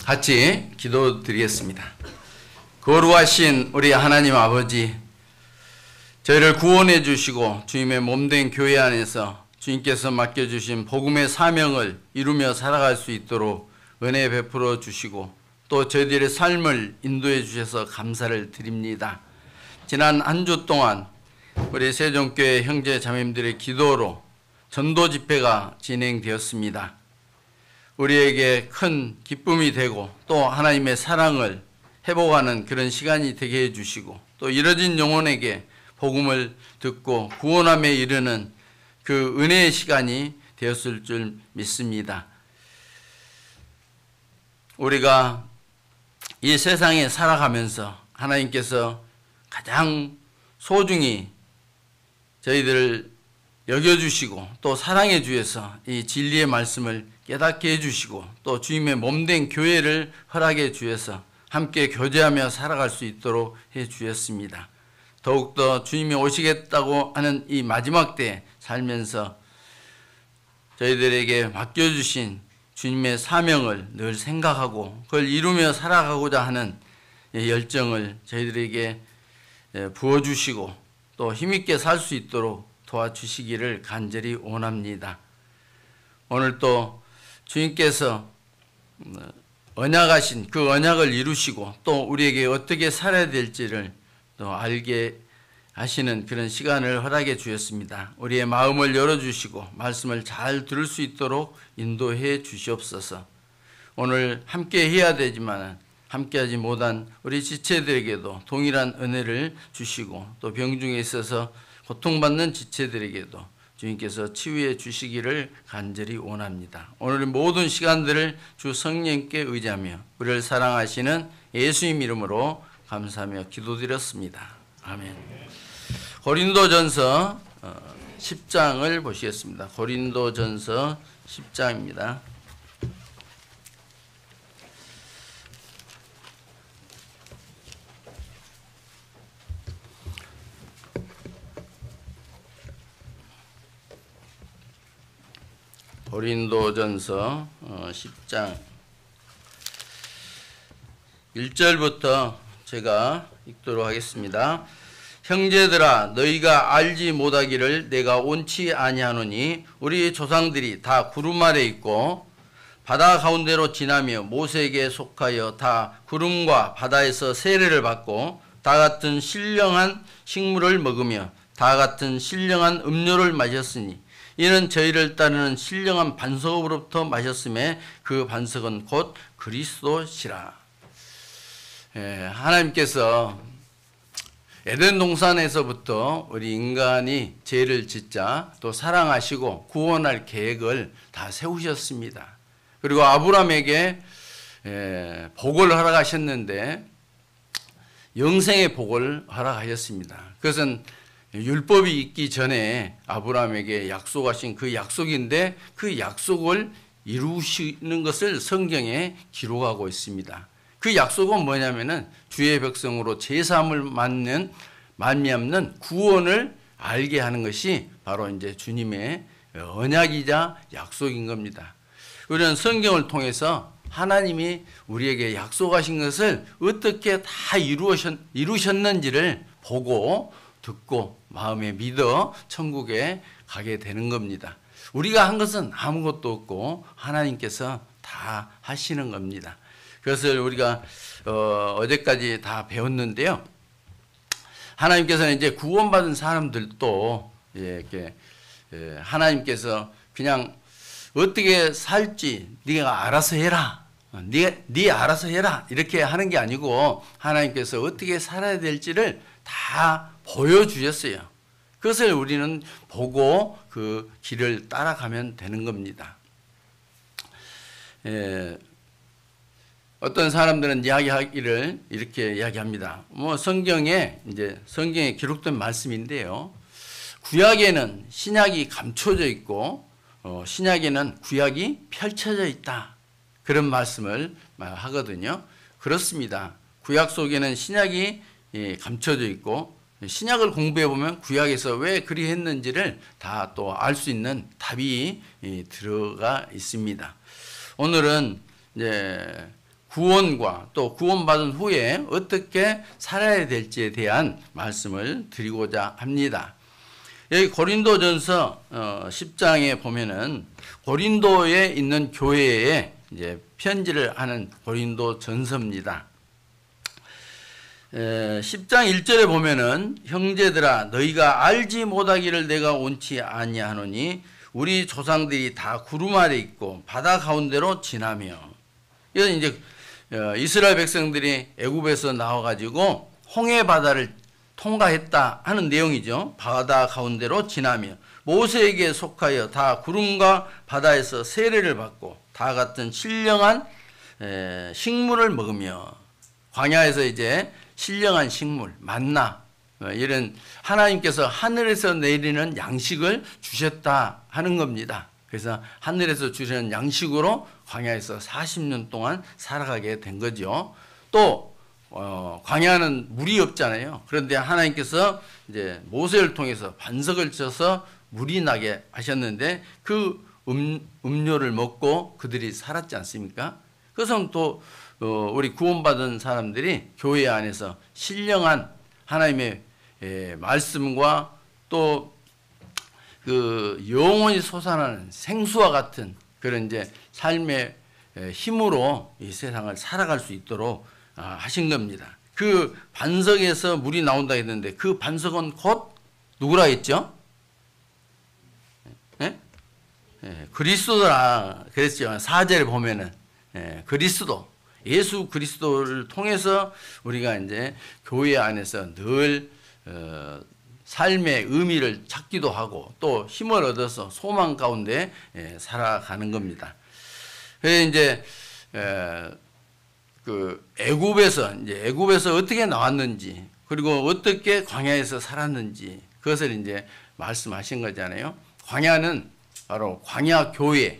같이 기도드리겠습니다. 거룩하신 우리 하나님 아버지, 저희를 구원해 주시고 주님의 몸된 교회 안에서 주님께서 맡겨주신 복음의 사명을 이루며 살아갈 수 있도록 은혜 베풀어 주시고 또 저희들의 삶을 인도해 주셔서 감사를 드립니다. 지난 한 주 동안 우리 세종교회 형제 자매님들의 기도로 전도 집회가 진행되었습니다. 우리에게 큰 기쁨이 되고 또 하나님의 사랑을 회복하는 그런 시간이 되게 해주시고 또 잃어진 영혼에게 복음을 듣고 구원함에 이르는 그 은혜의 시간이 되었을 줄 믿습니다. 우리가 이 세상에 살아가면서 하나님께서 가장 소중히 저희들을 여겨주시고 또 사랑해 주셔서 이 진리의 말씀을 깨닫게 해주시고 또 주님의 몸된 교회를 허락해 주셔서 함께 교제하며 살아갈 수 있도록 해 주셨습니다. 더욱더 주님이 오시겠다고 하는 이 마지막 때에 살면서 저희들에게 맡겨주신 주님의 사명을 늘 생각하고 그걸 이루며 살아가고자 하는 열정을 저희들에게 부어주시고 또 힘있게 살 수 있도록 도와주시기를 간절히 원합니다. 오늘 또 주님께서 언약하신 그 언약을 이루시고 또 우리에게 어떻게 살아야 될지를 또 알게 하시는 그런 시간을 허락해 주셨습니다. 우리의 마음을 열어주시고 말씀을 잘 들을 수 있도록 인도해 주시옵소서. 오늘 함께 해야 되지만 함께하지 못한 우리 지체들에게도 동일한 은혜를 주시고 또 병중에 있어서 고통받는 지체들에게도 주님께서 치유해 주시기를 간절히 원합니다. 오늘 모든 시간들을 주 성령께 의지하며 우리를 사랑하시는 예수님 이름으로 감사하며 기도드렸습니다. 아멘. 고린도전서 10장을 보시겠습니다. 고린도전서 10장입니다. 고린도전서 10장 1절부터 제가 읽도록 하겠습니다. 형제들아, 너희가 알지 못하기를 내가 원치 아니하노니 우리 조상들이 다 구름 아래 있고 바다 가운데로 지나며 모세에게 속하여 다 구름과 바다에서 세례를 받고 다 같은 신령한 식물을 먹으며 다 같은 신령한 음료를 마셨으니 이는 저희를 따르는 신령한 반석으로부터 마셨음에 그 반석은 곧 그리스도시라. 하나님께서 에덴 동산에서부터 우리 인간이 죄를 짓자 또 사랑하시고 구원할 계획을 다 세우셨습니다. 그리고 아브라함에게 복을 허락하셨는데 영생의 복을 허락하셨습니다. 그것은 율법이 있기 전에 아브라함에게 약속하신 그 약속인데 그 약속을 이루시는 것을 성경에 기록하고 있습니다. 그 약속은 뭐냐면은 주의 백성으로 제사함을 말미암는 구원을 알게 하는 것이 바로 이제 주님의 언약이자 약속인 겁니다. 우리는 성경을 통해서 하나님이 우리에게 약속하신 것을 어떻게 다 이루셨는지를 보고 듣고 마음에 믿어 천국에 가게 되는 겁니다. 우리가 한 것은 아무것도 없고 하나님께서 다 하시는 겁니다. 그것을 우리가 어제까지 다 배웠는데요. 하나님께서는 이제 구원받은 사람들도 이렇게 하나님께서 그냥 어떻게 살지 네가 알아서 해라. 네 알아서 해라. 이렇게 하는 게 아니고 하나님께서 어떻게 살아야 될지를 다 보여주셨어요. 그것을 우리는 보고 그 길을 따라가면 되는 겁니다. 어떤 사람들은 이야기하기를 이렇게 이야기합니다. 성경에 기록된 말씀인데요. 구약에는 신약이 감춰져 있고 신약에는 구약이 펼쳐져 있다. 그런 말씀을 하거든요. 그렇습니다. 구약 속에는 신약이 감춰져 있고 신약을 공부해 보면 구약에서 왜 그리 했는지를 다 또 알 수 있는 답이 들어가 있습니다. 오늘은 이제 구원과 또 구원받은 후에 어떻게 살아야 될지에 대한 말씀을 드리고자 합니다. 여기 고린도전서 10장에 보면은 고린도에 있는 교회에 이제 편지를 하는 고린도전서입니다. 10장 1절에 보면은 형제들아 너희가 알지 못하기를 내가 원치 아니하노니 우리 조상들이 다 구름 아래 있고 바다 가운데로 지나며, 이건 이제 이스라엘 백성들이 애굽에서 나와 가지고 홍해 바다를 통과했다 하는 내용이죠. 바다 가운데로 지나며 모세에게 속하여 다 구름과 바다에서 세례를 받고 다 같은 신령한 식물을 먹으며, 광야에서 이제 신령한 식물, 만나, 이런 하나님께서 하늘에서 내리는 양식을 주셨다 하는 겁니다. 그래서 하늘에서 주시는 양식으로 광야에서 40년 동안 살아가게 된 거죠. 또 광야는 물이 없잖아요. 그런데 하나님께서 이제 모세를 통해서 반석을 쳐서 물이 나게 하셨는데 그 음료를 먹고 그들이 살았지 않습니까? 그것은 또 우리 구원받은 사람들이 교회 안에서 신령한 하나님의 말씀과 또 그 영원히 솟아나는 생수와 같은 그런 이제 삶의 힘으로 이 세상을 살아갈 수 있도록 하신 겁니다. 그 반석에서 물이 나온다 했는데 그 반석은 곧 누구라 했죠? 네? 그리스도라 그랬죠. 4절에 보면은 그리스도, 예수 그리스도를 통해서 우리가 이제 교회 안에서 늘 삶의 의미를 찾기도 하고 또 힘을 얻어서 소망 가운데 살아가는 겁니다. 그래서 이제 그 애굽에서 어떻게 나왔는지 그리고 어떻게 광야에서 살았는지 그것을 이제 말씀하신 거잖아요. 광야는 바로 광야 교회,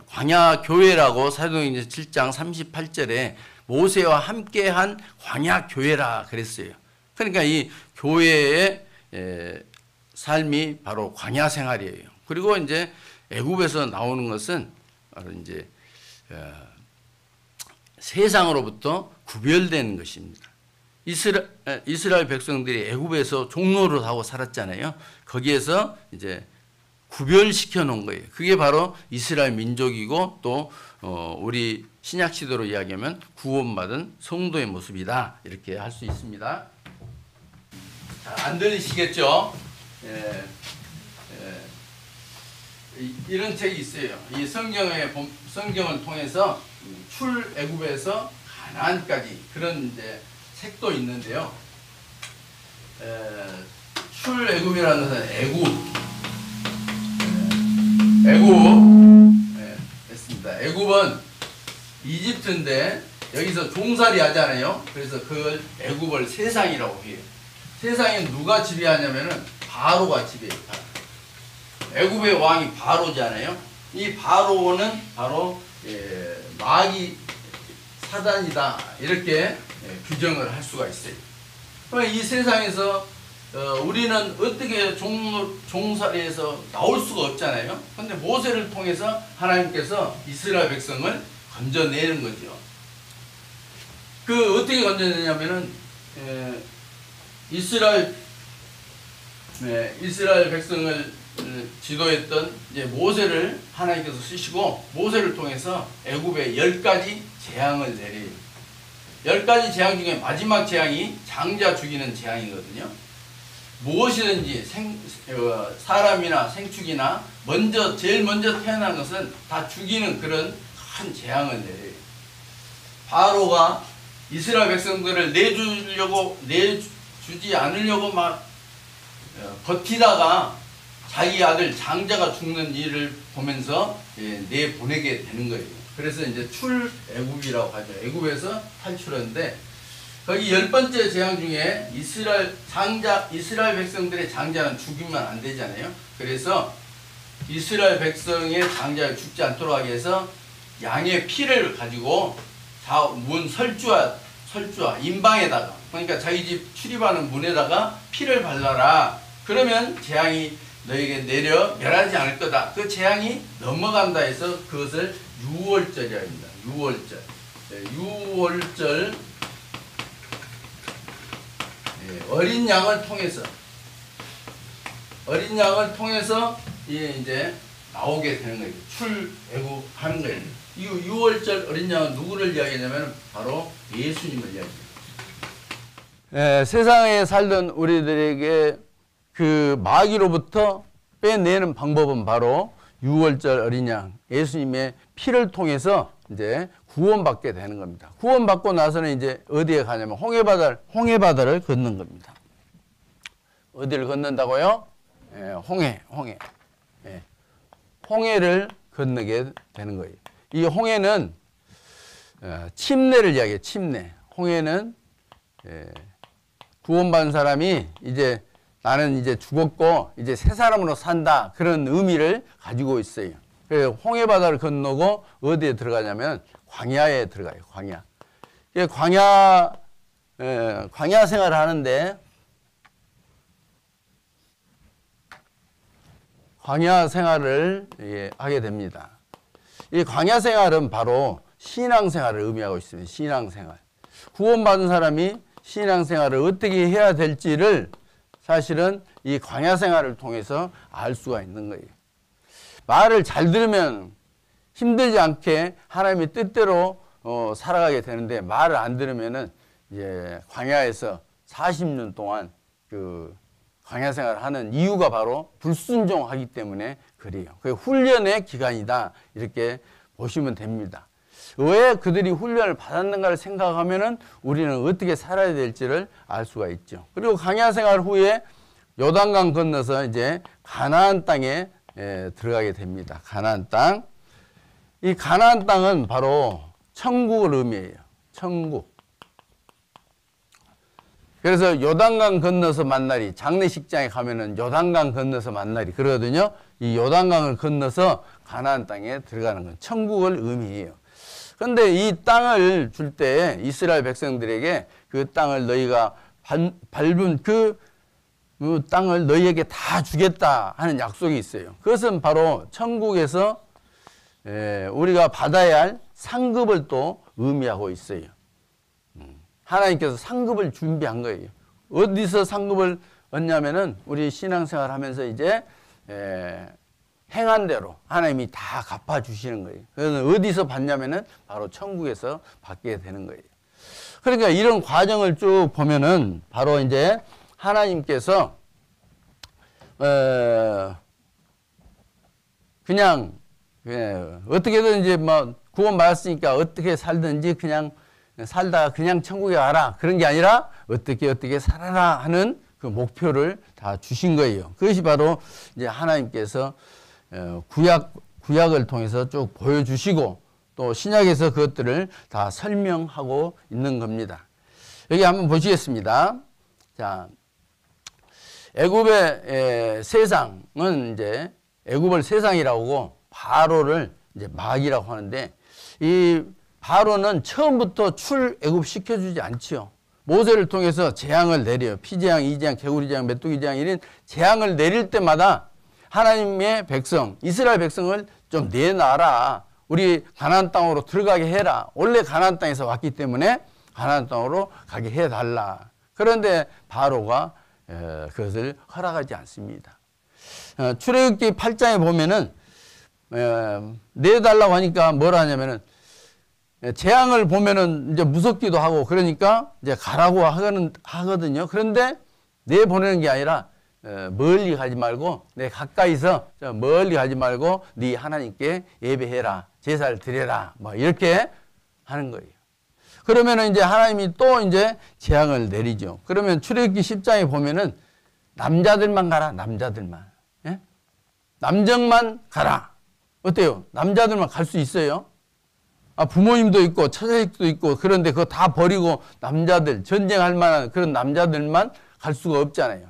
광야 교회라고 사도행전 7장 38절에 모세와 함께한 광야 교회라 그랬어요. 그러니까 이 교회의 삶이 바로 광야 생활이에요. 그리고 이제 애굽에서 나오는 것은 바로 이제 세상으로부터 구별되는 것입니다. 이스라엘 백성들이 애굽에서 종로를 하고 살았잖아요. 거기에서 이제 구별시켜 놓은 거예요. 그게 바로 이스라엘 민족이고 또 우리 신약 시대로 이야기하면 구원받은 성도의 모습이다. 이렇게 할 수 있습니다. 안 들리시겠죠? 이런 책이 있어요. 이 성경을 통해서 출애굽에서 가나안까지 그런 이제 책도 있는데요. 출애굽이라는 것은 됐습니다. 애굽은 이집트인데 여기서 종살이 하잖아요. 그래서 그걸 애굽을 세상이라고 해요. 세상에 누가 지배하냐면은 바로가 지배해요. 애굽의 왕이 바로잖아요. 이 바로는 바로 마귀 사단이다 이렇게 규정을 할 수가 있어요. 그러면 이 세상에서 우리는 어떻게 종살이에서 나올 수가 없잖아요. 그런데 모세를 통해서 하나님께서 이스라엘 백성을 건져내는 거죠. 그 어떻게 건져내냐면은 이스라엘 백성을 지도했던 이제 모세를 하나님께서 쓰시고 모세를 통해서 애굽에 10가지 재앙을 내려요. 10가지 재앙 중에 마지막 재앙이 장자 죽이는 재앙이거든요. 무엇이든지 사람이나 생축이나 제일 먼저 태어난 것은 다 죽이는 그런 큰 재앙을 내려요. 바로가 이스라엘 백성들을 내주지 않으려고 막 버티다가 자기 아들 장자가 죽는 일을 보면서 내보내게 되는 거예요. 그래서 이제 출애굽이라고 하죠. 애굽에서 탈출했는데 거기 10번째 재앙 중에 이스라엘 백성들의 장자는 죽이면 안 되잖아요. 그래서 이스라엘 백성의 장자를 죽지 않도록 하기 위해서 양의 피를 가지고 문 설주와 인방에다가, 그러니까 자기 집 출입하는 문에다가 피를 발라라. 그러면 재앙이 너에게 내려 멸하지 않을 거다. 그 재앙이 넘어간다 해서 그것을 유월절이라 합니다. 유월절. 유월절 어린 양을 통해서 이제 나오게 되는 거예요. 출애굽하는 거예요. 이 유월절 어린 양은 누구를 이야기하냐면 바로 예수님을 이야기해요. 세상에 살던 우리들에게 그 마귀로부터 빼내는 방법은 바로 유월절 어린 양 예수님의 피를 통해서 이제 구원받게 되는 겁니다. 구원받고 나서는 이제 어디에 가냐면 홍해바다를 걷는 겁니다. 어디를 걷는다고요? 홍해. 홍해를 건너게 되는 거예요. 이 홍해는 침례를 이야기해요. 침례. 홍해는 구원받은 사람이 이제 나는 이제 죽었고 이제 새 사람으로 산다 그런 의미를 가지고 있어요. 그래서 홍해바다를 건너고 어디에 들어가냐면 광야에 들어가요. 광야 생활을 하는데 광야 생활을 하게 됩니다. 이 광야 생활은 바로 신앙생활을 의미하고 있습니다. 신앙생활. 구원받은 사람이 신앙생활을 어떻게 해야 될지를 사실은 이 광야 생활을 통해서 알 수가 있는 거예요. 말을 잘 들으면 힘들지 않게 하나님의 뜻대로 살아가게 되는데 말을 안 들으면은 이제 광야에서 40년 동안 그 광야 생활을 하는 이유가 바로 불순종하기 때문에 그래요. 그 훈련의 기간이다 이렇게 보시면 됩니다. 왜 그들이 훈련을 받았는가를 생각하면은 우리는 어떻게 살아야 될지를 알 수가 있죠. 그리고 광야 생활 후에 요단강 건너서 이제 가나안 땅에 들어가게 됩니다. 가나안 땅. 이 가나안 땅은 바로 천국을 의미해요. 천국. 그래서 요단강 건너서 만나리, 장례식장에 가면은 요단강 건너서 만나리 그러거든요. 이 요단강을 건너서 가나안 땅에 들어가는 건 천국을 의미해요. 그런데 이 땅을 줄 때 이스라엘 백성들에게 그 땅을 너희가 밟은 그 땅을 너희에게 다 주겠다 하는 약속이 있어요. 그것은 바로 천국에서 우리가 받아야 할 상급을 또 의미하고 있어요. 하나님께서 상급을 준비한 거예요. 어디서 상급을 얻냐면은 우리 신앙생활 하면서 이제 행한 대로 하나님이 다 갚아주시는 거예요. 그래서 어디서 받냐면은 바로 천국에서 받게 되는 거예요. 그러니까 이런 과정을 쭉 보면은 바로 이제 하나님께서 그냥 어떻게든 이제 뭐 구원받았으니까 어떻게 살든지 그냥 살다가 그냥 천국에 가라 그런 게 아니라 어떻게 살아라 하는 그 목표를 다 주신 거예요. 그것이 바로 이제 하나님께서 구약을 통해서 쭉 보여주시고 또 신약에서 그것들을 다 설명하고 있는 겁니다. 여기 한번 보시겠습니다. 자, 애굽의 세상은 이제 애굽을 세상이라고 하고 바로를 이제 마귀라고 하는데 이 바로는 처음부터 출애굽 시켜주지 않지요. 모세를 통해서 재앙을 내려요. 피재앙, 이재앙, 개구리재앙, 메뚜기재앙 이런 재앙을 내릴 때마다 하나님의 백성, 이스라엘 백성을 좀 내놔라. 우리 가나안 땅으로 들어가게 해라. 원래 가나안 땅에서 왔기 때문에 가나안 땅으로 가게 해달라. 그런데 바로가 그것을 허락하지 않습니다. 출애굽기 8장에 보면은 내달라고 하니까 뭐라 하냐면은 재앙을 보면은 이제 무섭기도 하고 그러니까 이제 가라고 하거든요. 그런데 내보내는 게 아니라 멀리 가지 말고 내 가까이서 멀리 가지 말고 네 하나님께 예배해라. 제사를 드려라. 뭐 이렇게 하는 거예요. 그러면은 이제 하나님이 또 이제 재앙을 내리죠. 그러면 출애굽기 10장에 보면은 남자들만 가라. 남자들만. 예? 남정만 가라. 어때요? 남자들만 갈 수 있어요? 부모님도 있고 처자식도 있고 그런데 그거 다 버리고 남자들 전쟁할 만한 그런 남자들만 갈 수가 없잖아요.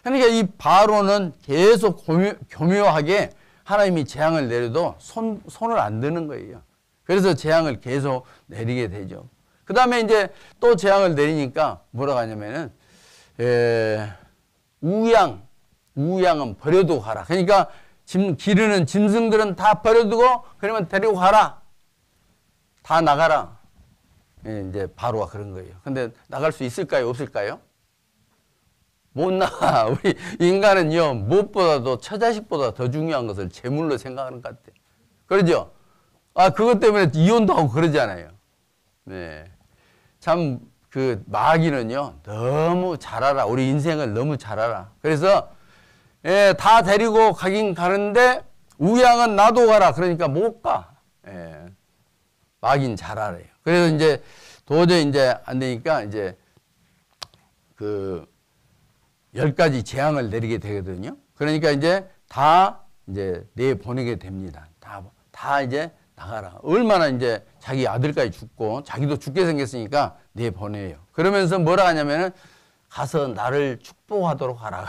그러니까 이 바로는 계속 교묘하게 하나님이 재앙을 내려도 손을 안 드는 거예요. 그래서 재앙을 계속 내리게 되죠. 그 다음에 이제 또 재앙을 내리니까 뭐라고 하냐면은 우양은 버려두고 가라. 그러니까 기르는 짐승들은 다 버려두고 그러면 데리고 가라. 다 나가라. 이제 바로가 그런 거예요. 근데 나갈 수 있을까요? 없을까요? 못 나가. 우리 인간은요, 무엇보다도 처자식보다 더 중요한 것을 재물로 생각하는 것 같아요. 그러죠? 그것 때문에 이혼도 하고 그러잖아요. 네. 참, 마귀는요, 너무 잘 알아. 우리 인생을 너무 잘 알아. 그래서, 다 데리고 가긴 가는데, 우양은 나도 가라. 그러니까 못 가. 마귀는 잘 알아요. 그래서 이제, 도저히 이제 안 되니까, 이제, 10가지 재앙을 내리게 되거든요. 그러니까 이제 이제 내보내게 됩니다. 다 이제 나가라. 얼마나 이제 자기 아들까지 죽고 자기도 죽게 생겼으니까 내보내요. 그러면서 뭐라 하냐면은 가서 나를 축복하도록 하라.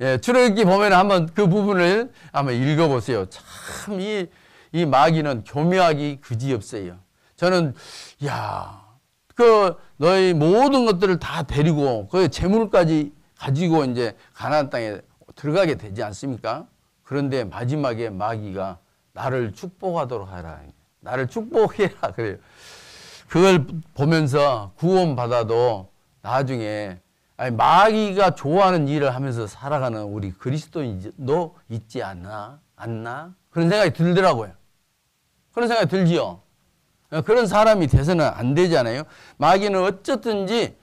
예, 출애굽기 보면 한번 그 부분을 한번 읽어보세요. 참 이 마귀는 교묘하기 그지없어요. 저는 너희 모든 것들을 다 데리고 그 재물까지 가지고 이제 가나안 땅에 들어가게 되지 않습니까? 그런데 마지막에 마귀가 나를 축복하도록 하라. 나를 축복해라. 그래요. 그걸 보면서 구원받아도 나중에 마귀가 좋아하는 일을 하면서 살아가는 우리 그리스도인도 있지 않나? 그런 생각이 들더라고요. 그런 생각이 들지요. 그런 사람이 돼서는 안 되잖아요. 마귀는 어쨌든지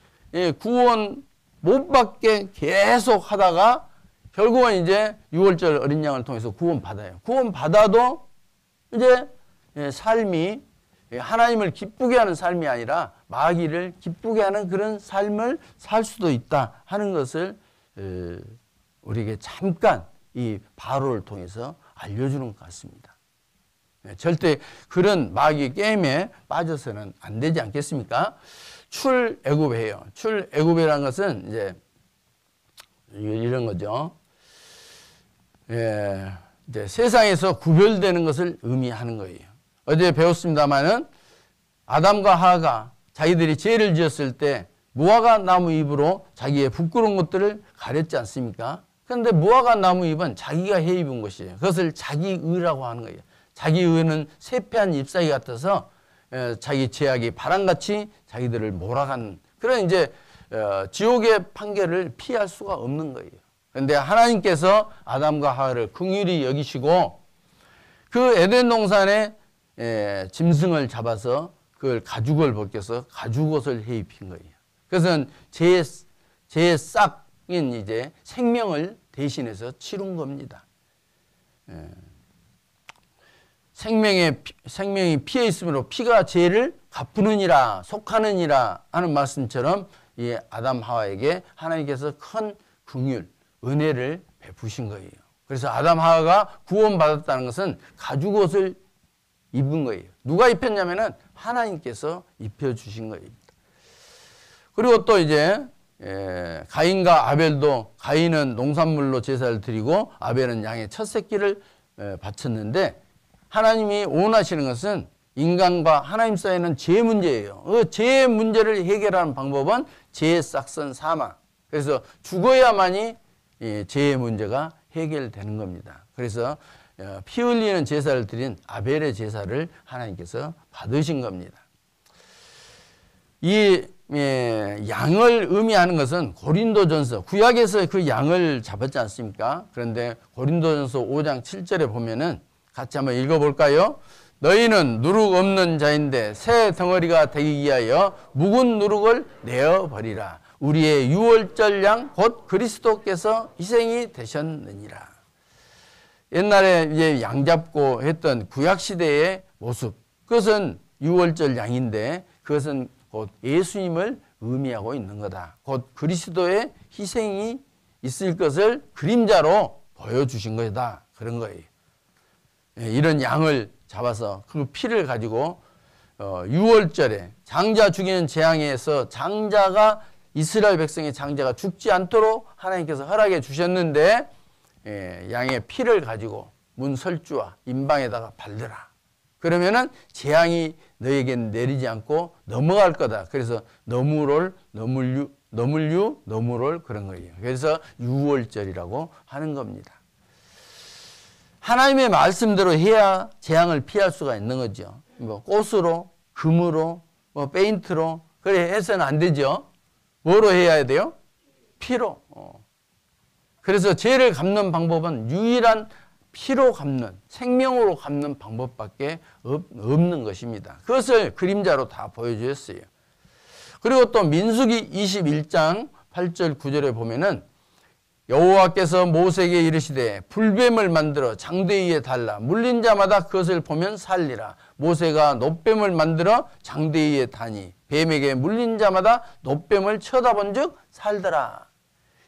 구원 못 받게 계속 하다가 결국은 이제 6월절 어린 양을 통해서 구원 받아요. 구원 받아도 이제 삶이 하나님을 기쁘게 하는 삶이 아니라 마귀를 기쁘게 하는 그런 삶을 살 수도 있다 하는 것을 우리에게 잠깐 이 바로를 통해서 알려주는 것 같습니다. 절대 그런 마귀 게임에 빠져서는 안 되지 않겠습니까? 출애굽해요. 출애굽이라는 것은 이제 이런 거죠. 이제 세상에서 구별되는 것을 의미하는 거예요. 어제 배웠습니다마는 아담과 하와가 자기들이 죄를 지었을 때 무화과 나무 잎으로 자기의 부끄러운 것들을 가렸지 않습니까? 그런데 무화과 나무 잎은 자기가 해 입은 것이에요. 그것을 자기의라고 하는 거예요. 자기의는 쇠폐한 잎사귀 같아서 자기 죄악이 바람같이 자기들을 몰아가는 그런 이제 지옥의 판결을 피할 수가 없는 거예요. 그런데 하나님께서 아담과 하와를 긍휼히 여기시고 그 에덴 동산에 짐승을 잡아서 그걸 가죽을 벗겨서 가죽옷을 해 입힌 거예요. 그것은 죄의 싹인 이제 생명을 대신해서 치룬 겁니다. 생명이 피해 있으므로 피가 죄를 갚으느니라 속하느니라 하는 말씀처럼 이 아담 하와에게 하나님께서 큰 긍휼, 은혜를 베푸신 거예요. 그래서 아담 하와가 구원받았다는 것은 가죽옷을 입은 거예요. 누가 입혔냐면은 하나님께서 입혀주신 거입니다. 그리고 또 이제 가인과 아벨도 가인은 농산물로 제사를 드리고 아벨은 양의 첫 새끼를 바쳤는데 하나님이 원하시는 것은 인간과 하나님 사이에는 죄 문제예요. 그 죄의 문제를 해결하는 방법은 죄의 싹선 사망. 그래서 죽어야만이 죄의 문제가 해결되는 겁니다. 그래서 피 흘리는 제사를 드린 아벨의 제사를 하나님께서 받으신 겁니다. 이 양을 의미하는 것은 고린도전서 구약에서 그 양을 잡았지 않습니까? 그런데 고린도전서 5장 7절에 보면은 같이 한번 읽어볼까요? 너희는 누룩 없는 자인데 새 덩어리가 되기 위하여 묵은 누룩을 내어버리라. 우리의 유월절 양 곧 그리스도께서 희생이 되셨느니라. 옛날에 이제 양 잡고 했던 구약시대의 모습, 그것은 유월절 양인데 그것은 곧 예수님을 의미하고 있는 거다. 곧 그리스도의 희생이 있을 것을 그림자로 보여주신 거다. 그런 거예요. 이런 양을 잡아서 그 피를 가지고 6월절에 장자 죽이는 재앙에서 장자가 이스라엘 백성의 장자가 죽지 않도록 하나님께서 허락해 주셨는데 양의 피를 가지고 문설주와 임방에다가 발더라. 그러면은 재앙이 너에게는 내리지 않고 넘어갈 거다. 그래서 너무롤 그런 거예요. 그래서 6월절이라고 하는 겁니다. 하나님의 말씀대로 해야 재앙을 피할 수가 있는 거죠. 뭐 꽃으로, 금으로, 뭐 페인트로 그래 해서는 안 되죠. 뭐로 해야 돼요? 피로. 그래서 죄를 갚는 방법은 유일한 피로 갚는, 생명으로 갚는 방법밖에 없는 것입니다. 그것을 그림자로 다 보여주었어요. 그리고 또 민수기 21장 8절 9절에 보면은 여호와께서 모세에게 이르시되 불뱀을 만들어 장대 위에 달라 물린 자마다 그것을 보면 살리라. 모세가 놋뱀을 만들어 장대 위에 다니 뱀에게 물린 자마다 놋뱀을 쳐다본 즉 살더라.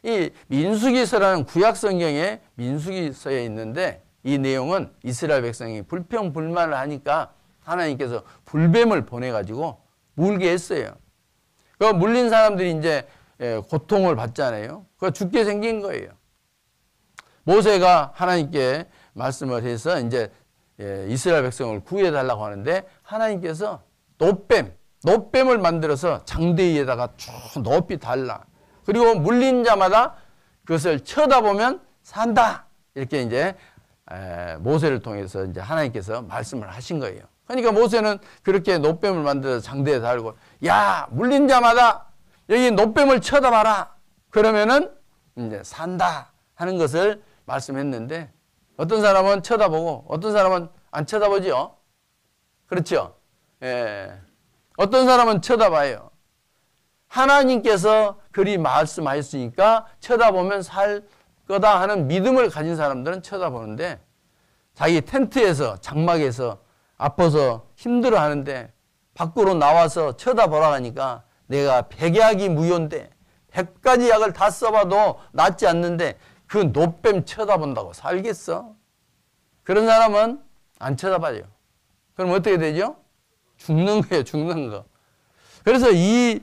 이 민수기서라는 구약 성경에 민수기서에 있는데 이 내용은 이스라엘 백성이 불평불만을 하니까 하나님께서 불뱀을 보내가지고 물게 했어요. 그 물린 사람들이 이제 고통을 받잖아요. 그거 죽게 생긴 거예요. 모세가 하나님께 말씀을 해서 이제 이스라엘 백성을 구해달라고 하는데 하나님께서 놋뱀을 만들어서 장대 위에다가 쭉 높이 달라. 그리고 물린 자마다 그것을 쳐다보면 산다. 이렇게 이제 모세를 통해서 이제 하나님께서 말씀을 하신 거예요. 그러니까 모세는 그렇게 놋뱀을 만들어서 장대에 달고 야 물린 자마다 여기 놋뱀을 쳐다봐라. 그러면은 이제 산다 하는 것을 말씀했는데 어떤 사람은 쳐다보고 어떤 사람은 안 쳐다보죠. 그렇죠? 어떤 사람은 쳐다봐요. 하나님께서 그리 말씀하셨으니까 쳐다보면 살 거다 하는 믿음을 가진 사람들은 쳐다보는데 자기 텐트에서 장막에서 아파서 힘들어 하는데 밖으로 나와서 쳐다보라 하니까 내가 백약이 무효인데 100가지 약을 다 써봐도 낫지 않는데 그 놋뱀 쳐다본다고 살겠어? 그런 사람은 안 쳐다봐요. 그럼 어떻게 되죠? 죽는 거예요. 죽는 거. 그래서 이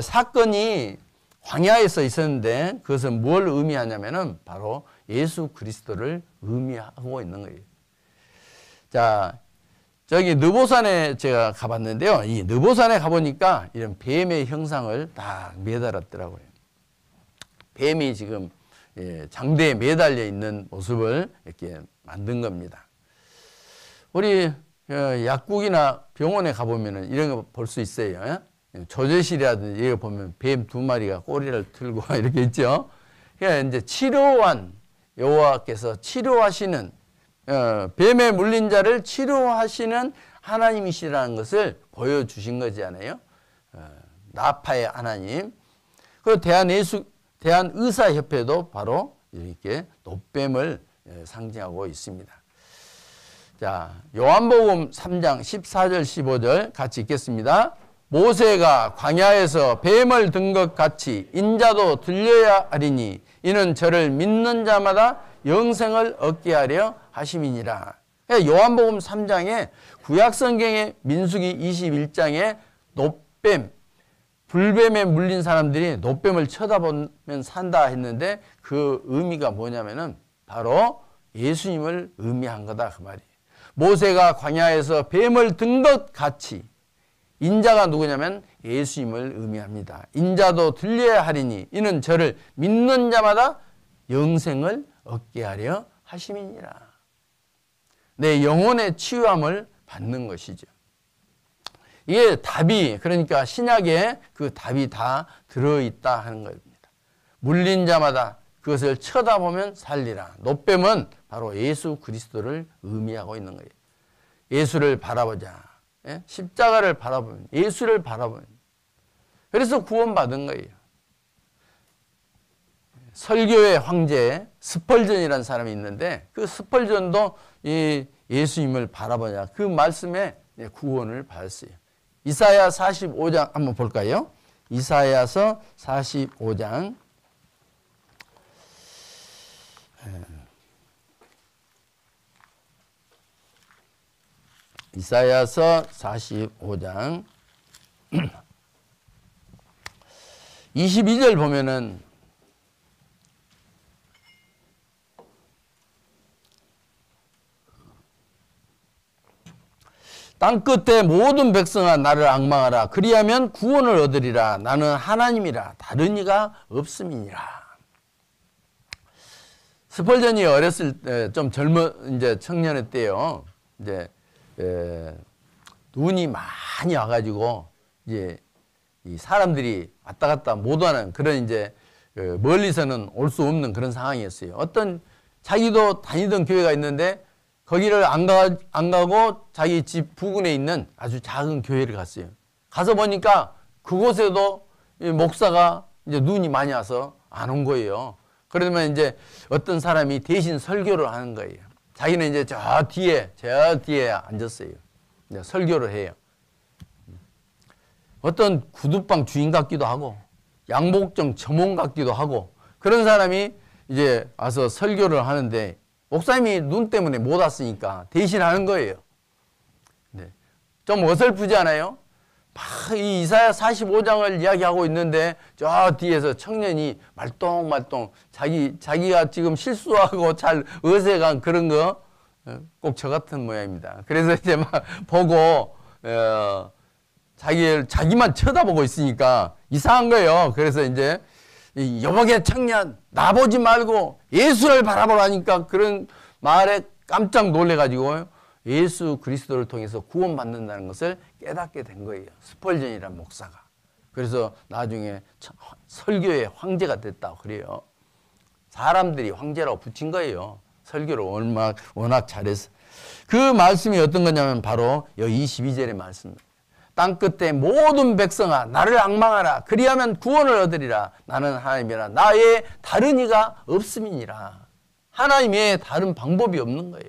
사건이 광야에서 있었는데 그것은 뭘 의미하냐면은 바로 예수 그리스도를 의미하고 있는 거예요. 자, 저기 느보산에 제가 가봤는데요. 이 느보산에 가보니까 이런 뱀의 형상을 다 매달았더라고요. 뱀이 지금 장대에 매달려 있는 모습을 이렇게 만든 겁니다. 우리 약국이나 병원에 가보면은 이런 거 볼 수 있어요. 조제실이라든지 이거 보면 뱀 2마리가 꼬리를 틀고 이렇게 있죠. 그러니까 이제 치료한 여호와께서 치료하시는 뱀에 물린 자를 치료하시는 하나님이시라는 것을 보여주신 거잖아요. 나파의 하나님. 그리고 대한의사협회도 바로 이렇게 놋뱀을 상징하고 있습니다. 자, 요한복음 3장 14절 15절 같이 읽겠습니다. 모세가 광야에서 뱀을 든 것 같이 인자도 들려야 하리니 이는 저를 믿는 자마다 영생을 얻게 하려 하심이니라. 요한복음 3장에 구약성경의 민수기 21장에 놋뱀, 불뱀에 물린 사람들이 놋뱀을 쳐다보면 산다 했는데 그 의미가 뭐냐면은 바로 예수님을 의미한 거다 그 말이에요. 모세가 광야에서 뱀을 든 것 같이 인자가 누구냐면 예수님을 의미합니다. 인자도 들려야 하리니 이는 저를 믿는 자마다 영생을 얻게 하려 하심이니라. 내 영혼의 치유함을 받는 것이죠. 이게 답이 그러니까 신약에 그 답이 다 들어있다 하는 겁니다. 물린 자마다 그것을 쳐다보면 살리라. 놋뱀은 바로 예수 그리스도를 의미하고 있는 거예요. 예수를 바라보자. 십자가를 바라보면 예수를 바라보면 그래서 구원받은 거예요. 설교의 황제 스펄전이라는 사람이 있는데 그 스펄전도 이 예수님을 바라보냐 그 말씀에 구원을 받았어요. 이사야 45장 한번 볼까요? 이사야서 45장 이사야서 45장 22절 보면은 땅끝에 모든 백성아 나를 앙망하라. 그리하면 구원을 얻으리라. 나는 하나님이라. 다른 이가 없음이니라. 스펄전이 어렸을 때 좀 이제 청년의 때요. 이제 눈이 많이 와가지고 이제 이 사람들이 왔다 갔다 못하는 그런 이제 멀리서는 올 수 없는 그런 상황이었어요. 어떤 자기도 다니던 교회가 있는데 거기를 안 가고 자기 집 부근에 있는 아주 작은 교회를 갔어요. 가서 보니까 그곳에도 목사가 이제 눈이 많이 와서 안 온 거예요. 그러면 이제 어떤 사람이 대신 설교를 하는 거예요. 자기는 이제 저 뒤에 앉았어요. 이제 설교를 해요. 어떤 구두방 주인 같기도 하고 양복점 점원 같기도 하고 그런 사람이 이제 와서 설교를 하는데 목사님이 눈 때문에 못 왔으니까 대신 하는 거예요. 네. 좀 어설프지 않아요? 막 이 이사야 45장을 이야기하고 있는데 저 뒤에서 청년이 말똥말똥 자기가 지금 실수하고 잘 어색한 그런 거 꼭 저 같은 모양입니다. 그래서 이제 막 보고 자기만 쳐다보고 있으니까 이상한 거예요. 그래서 이제 여보게 청년 나보지 말고 예수를 바라보라니까 그런 말에 깜짝 놀래가지고 예수 그리스도를 통해서 구원받는다는 것을 깨닫게 된 거예요. 스펄전이라는 목사가. 그래서 나중에 설교의 황제가 됐다고 그래요. 사람들이 황제라고 붙인 거예요. 설교를 워낙 잘해서. 그 말씀이 어떤 거냐면 바로 여기 22절의 말씀. 땅끝에 모든 백성아 나를 앙망하라. 그리하면 구원을 얻으리라. 나는 하나님이라. 나의 다른 이가 없음이니라. 하나님 외에 다른 방법이 없는 거예요.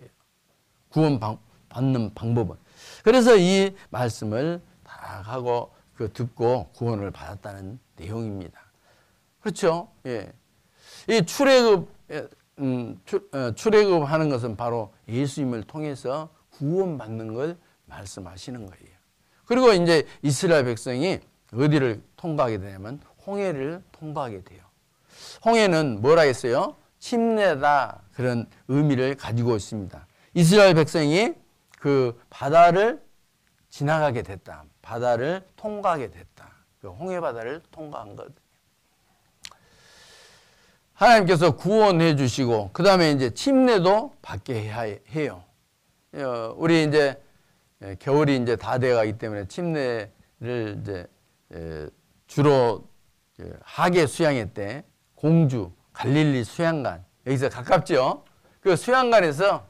구원받는 방법은. 그래서 이 말씀을 다 하고 듣고 구원을 받았다는 내용입니다. 그렇죠? 예. 이 출애굽하는 것은 바로 예수님을 통해서 구원받는 걸 말씀하시는 거예요. 그리고 이제 이스라엘 백성이 어디를 통과하게 되냐면 홍해를 통과하게 돼요. 홍해는 뭐라 했어요? 침례다 그런 의미를 가지고 있습니다. 이스라엘 백성이 그 바다를 지나가게 됐다. 바다를 통과하게 됐다. 그 홍해 바다를 통과한 거거든요. 하나님께서 구원해 주시고 그 다음에 이제 침례도 받게 해요. 우리 이제 겨울이 이제 다 돼가기 때문에 침례를 이제 주로 하계 수양회 때 공주 갈릴리 수양관 여기서 가깝죠. 그 수양관에서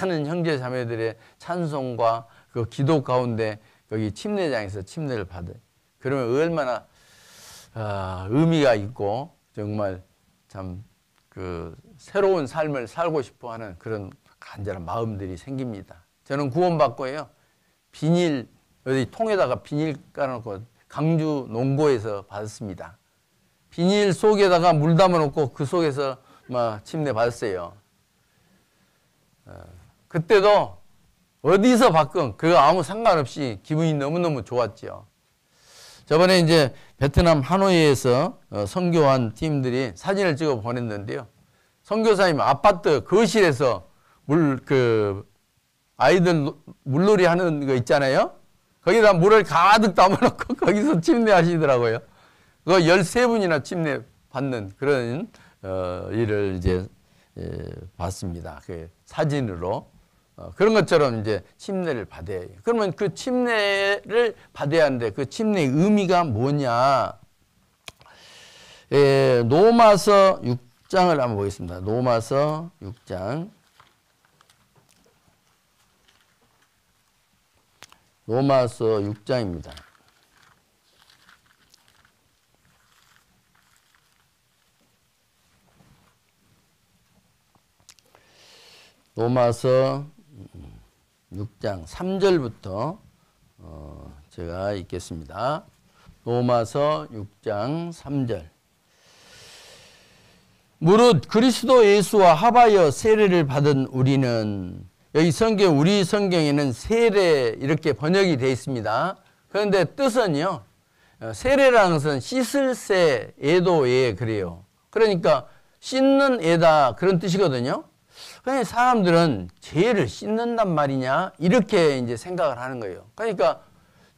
많은 형제 자매들의 찬송과 그 기도 가운데 여기 침례장에서 침례를 받아요. 그러면 얼마나 의미가 있고 정말 참 그 새로운 삶을 살고 싶어하는 그런 간절한 마음들이 생깁니다. 저는 구원받고요. 비닐 어디 통에다가 비닐 깔아놓고 강주 농고에서 받았습니다. 비닐 속에다가 물 담아놓고 그 속에서 막 침례 받았어요. 그때도 어디서 받건 그거 아무 상관없이 기분이 너무너무 좋았죠. 저번에 이제 베트남 하노이에서 선교한 팀들이 사진을 찍어 보냈는데요. 선교사님 아파트 거실에서 아이들 물놀이 하는 거 있잖아요. 거기다 물을 가득 담아놓고 거기서 침례하시더라고요. 그거 13분이나 침례 받는 그런 일을 이제 봤습니다. 그 사진으로. 그런 것처럼 이제 침례를 받아야 해요. 그러면 그 침례를 받아야 하는데 그 침례의 의미가 뭐냐? 로마서 6장을 한번 보겠습니다. 로마서 6장. 로마서 6장입니다. 로마서 6장 3절부터 제가 읽겠습니다. 로마서 6장 3절. 무릇 그리스도 예수와 합하여 세례를 받은 우리는 여기 우리 성경에는 세례 이렇게 번역이 되어 있습니다. 그런데 뜻은요. 세례라는 것은 씻을 새, 애도에 그래요. 그러니까 씻는 애다 그런 뜻이거든요. 그러니까 사람들은 죄를 씻는단 말이냐 이렇게 이제 생각을 하는 거예요. 그러니까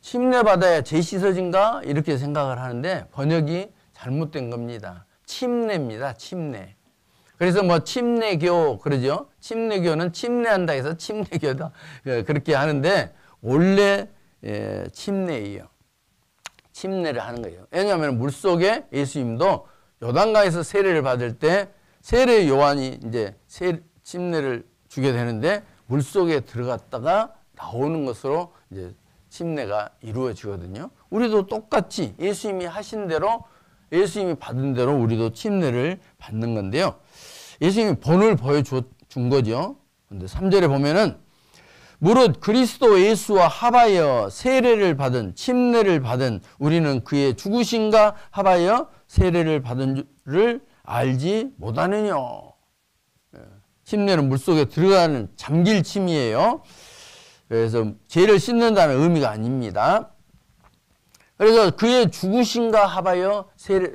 침례 받아야 죄 씻어진가 이렇게 생각을 하는데 번역이 잘못된 겁니다. 침례입니다. 침례. 그래서 뭐 침례교 그러죠. 침례교는 침례한다 해서 침례교다 그렇게 하는데 원래 침례예요. 침례를 하는 거예요. 왜냐하면 물속에 예수님도 요단강에서 세례를 받을 때 세례 요한이 이제 침례를 주게 되는데 물속에 들어갔다가 나오는 것으로 이제 침례가 이루어지거든요. 우리도 똑같이 예수님이 하신 대로 예수님이 받은 대로 우리도 침례를 받는 건데요. 예수님이 본을 보여준 거죠. 근데 3절에 보면은 무릇 그리스도 예수와 합하여 세례를 받은 침례를 받은 우리는 그의 죽으심과 합하여 세례를 받은 줄을 알지 못하느냐. 침례는 물속에 들어가는 잠길 침이에요. 그래서 죄를 씻는다는 의미가 아닙니다. 그래서 그의 죽으심과 합하여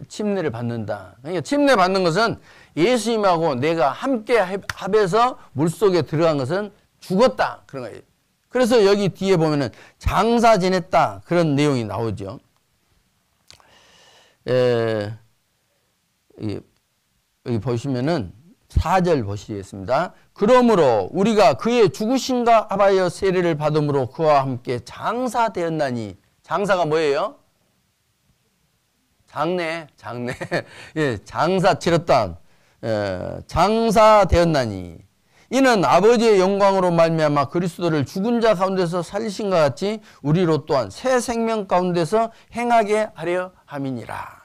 침례를 받는다. 그러니까 침례 받는 것은 예수님하고 내가 함께 합해서 물속에 들어간 것은 죽었다. 그런 거예요. 그래서 여기 뒤에 보면은 장사 지냈다. 그런 내용이 나오죠. 여기 보시면은 4절 보시겠습니다. 그러므로 우리가 그의 죽으심과 합하여 세례를 받음으로 그와 함께 장사되었나니. 장사가 뭐예요? 장례. 예, 장사 치렀다. 장사되었나니. 이는 아버지의 영광으로 말미암아 그리스도를 죽은 자 가운데서 살리신 것 같이 우리로 또한 새 생명 가운데서 행하게 하려 함이니라.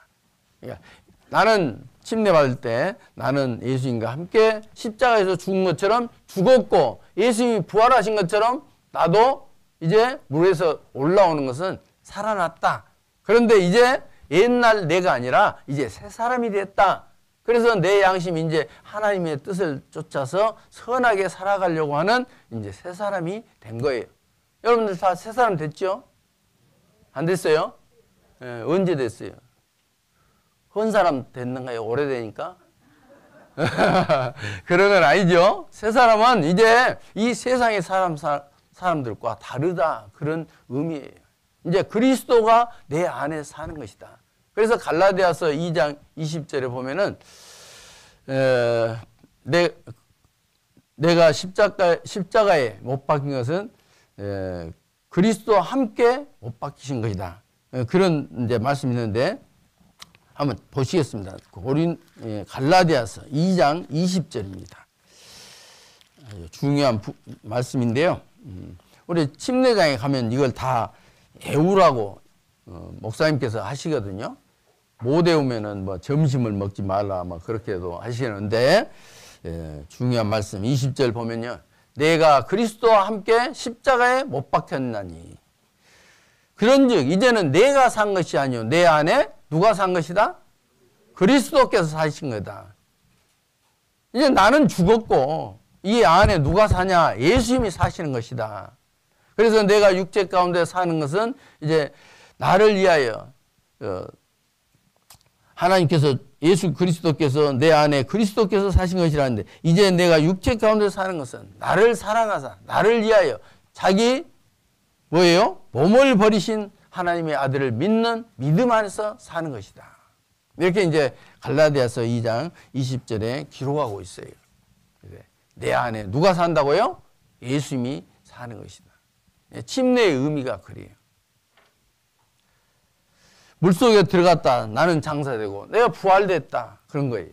그러니까 나는 침례 받을 때 나는 예수님과 함께 십자가에서 죽은 것처럼 죽었고 예수님이 부활하신 것처럼 나도 이제 물에서 올라오는 것은 살아났다. 그런데 이제 옛날 내가 아니라 이제 새 사람이 됐다. 그래서 내 양심이 이제 하나님의 뜻을 쫓아서 선하게 살아가려고 하는 이제 새 사람이 된 거예요. 여러분들 다 새 사람 됐죠? 안 됐어요? 예, 언제 됐어요? 헌 사람 됐는가요? 오래되니까? 그런 건 아니죠. 새 사람은 이제 이 세상의 사람들과 다르다. 그런 의미예요. 이제 그리스도가 내 안에 사는 것이다. 그래서 갈라디아서 2장 20절에 보면은 내가 십자가에 못 박힌 것은 그리스도와 함께 못 박히신 것이다. 그런 이제 말씀이 있는데 한번 보시겠습니다. 갈라디아서 2장 20절입니다. 중요한 말씀인데요. 우리 침례장에 가면 이걸 다 외우라고 목사님께서 하시거든요. 못 외우면은 뭐 점심을 먹지 말라 막 그렇게도 하시는데 중요한 말씀 20절 보면요. 내가 그리스도와 함께 십자가에 못 박혔나니 그런즉 이제는 내가 산 것이 아니요 내 안에 누가 산 것이다? 그리스도께서 사신 거다. 이제 나는 죽었고 이 안에 누가 사냐? 예수님이 사시는 것이다. 그래서 내가 육체 가운데 사는 것은 이제 나를 위하여 하나님께서 예수 그리스도께서 내 안에 그리스도께서 사신 것이라는데 이제 내가 육체 가운데 사는 것은 나를 사랑하사 나를 위하여 자기 뭐예요? 몸을 버리신 하나님의 아들을 믿는 믿음 안에서 사는 것이다. 이렇게 이제 갈라디아서 2장 20절에 기록하고 있어요. 내 안에 누가 산다고요? 예수님이 사는 것이다. 침례의 의미가 그래요. 물속에 들어갔다. 나는 장사되고 내가 부활됐다. 그런 거예요.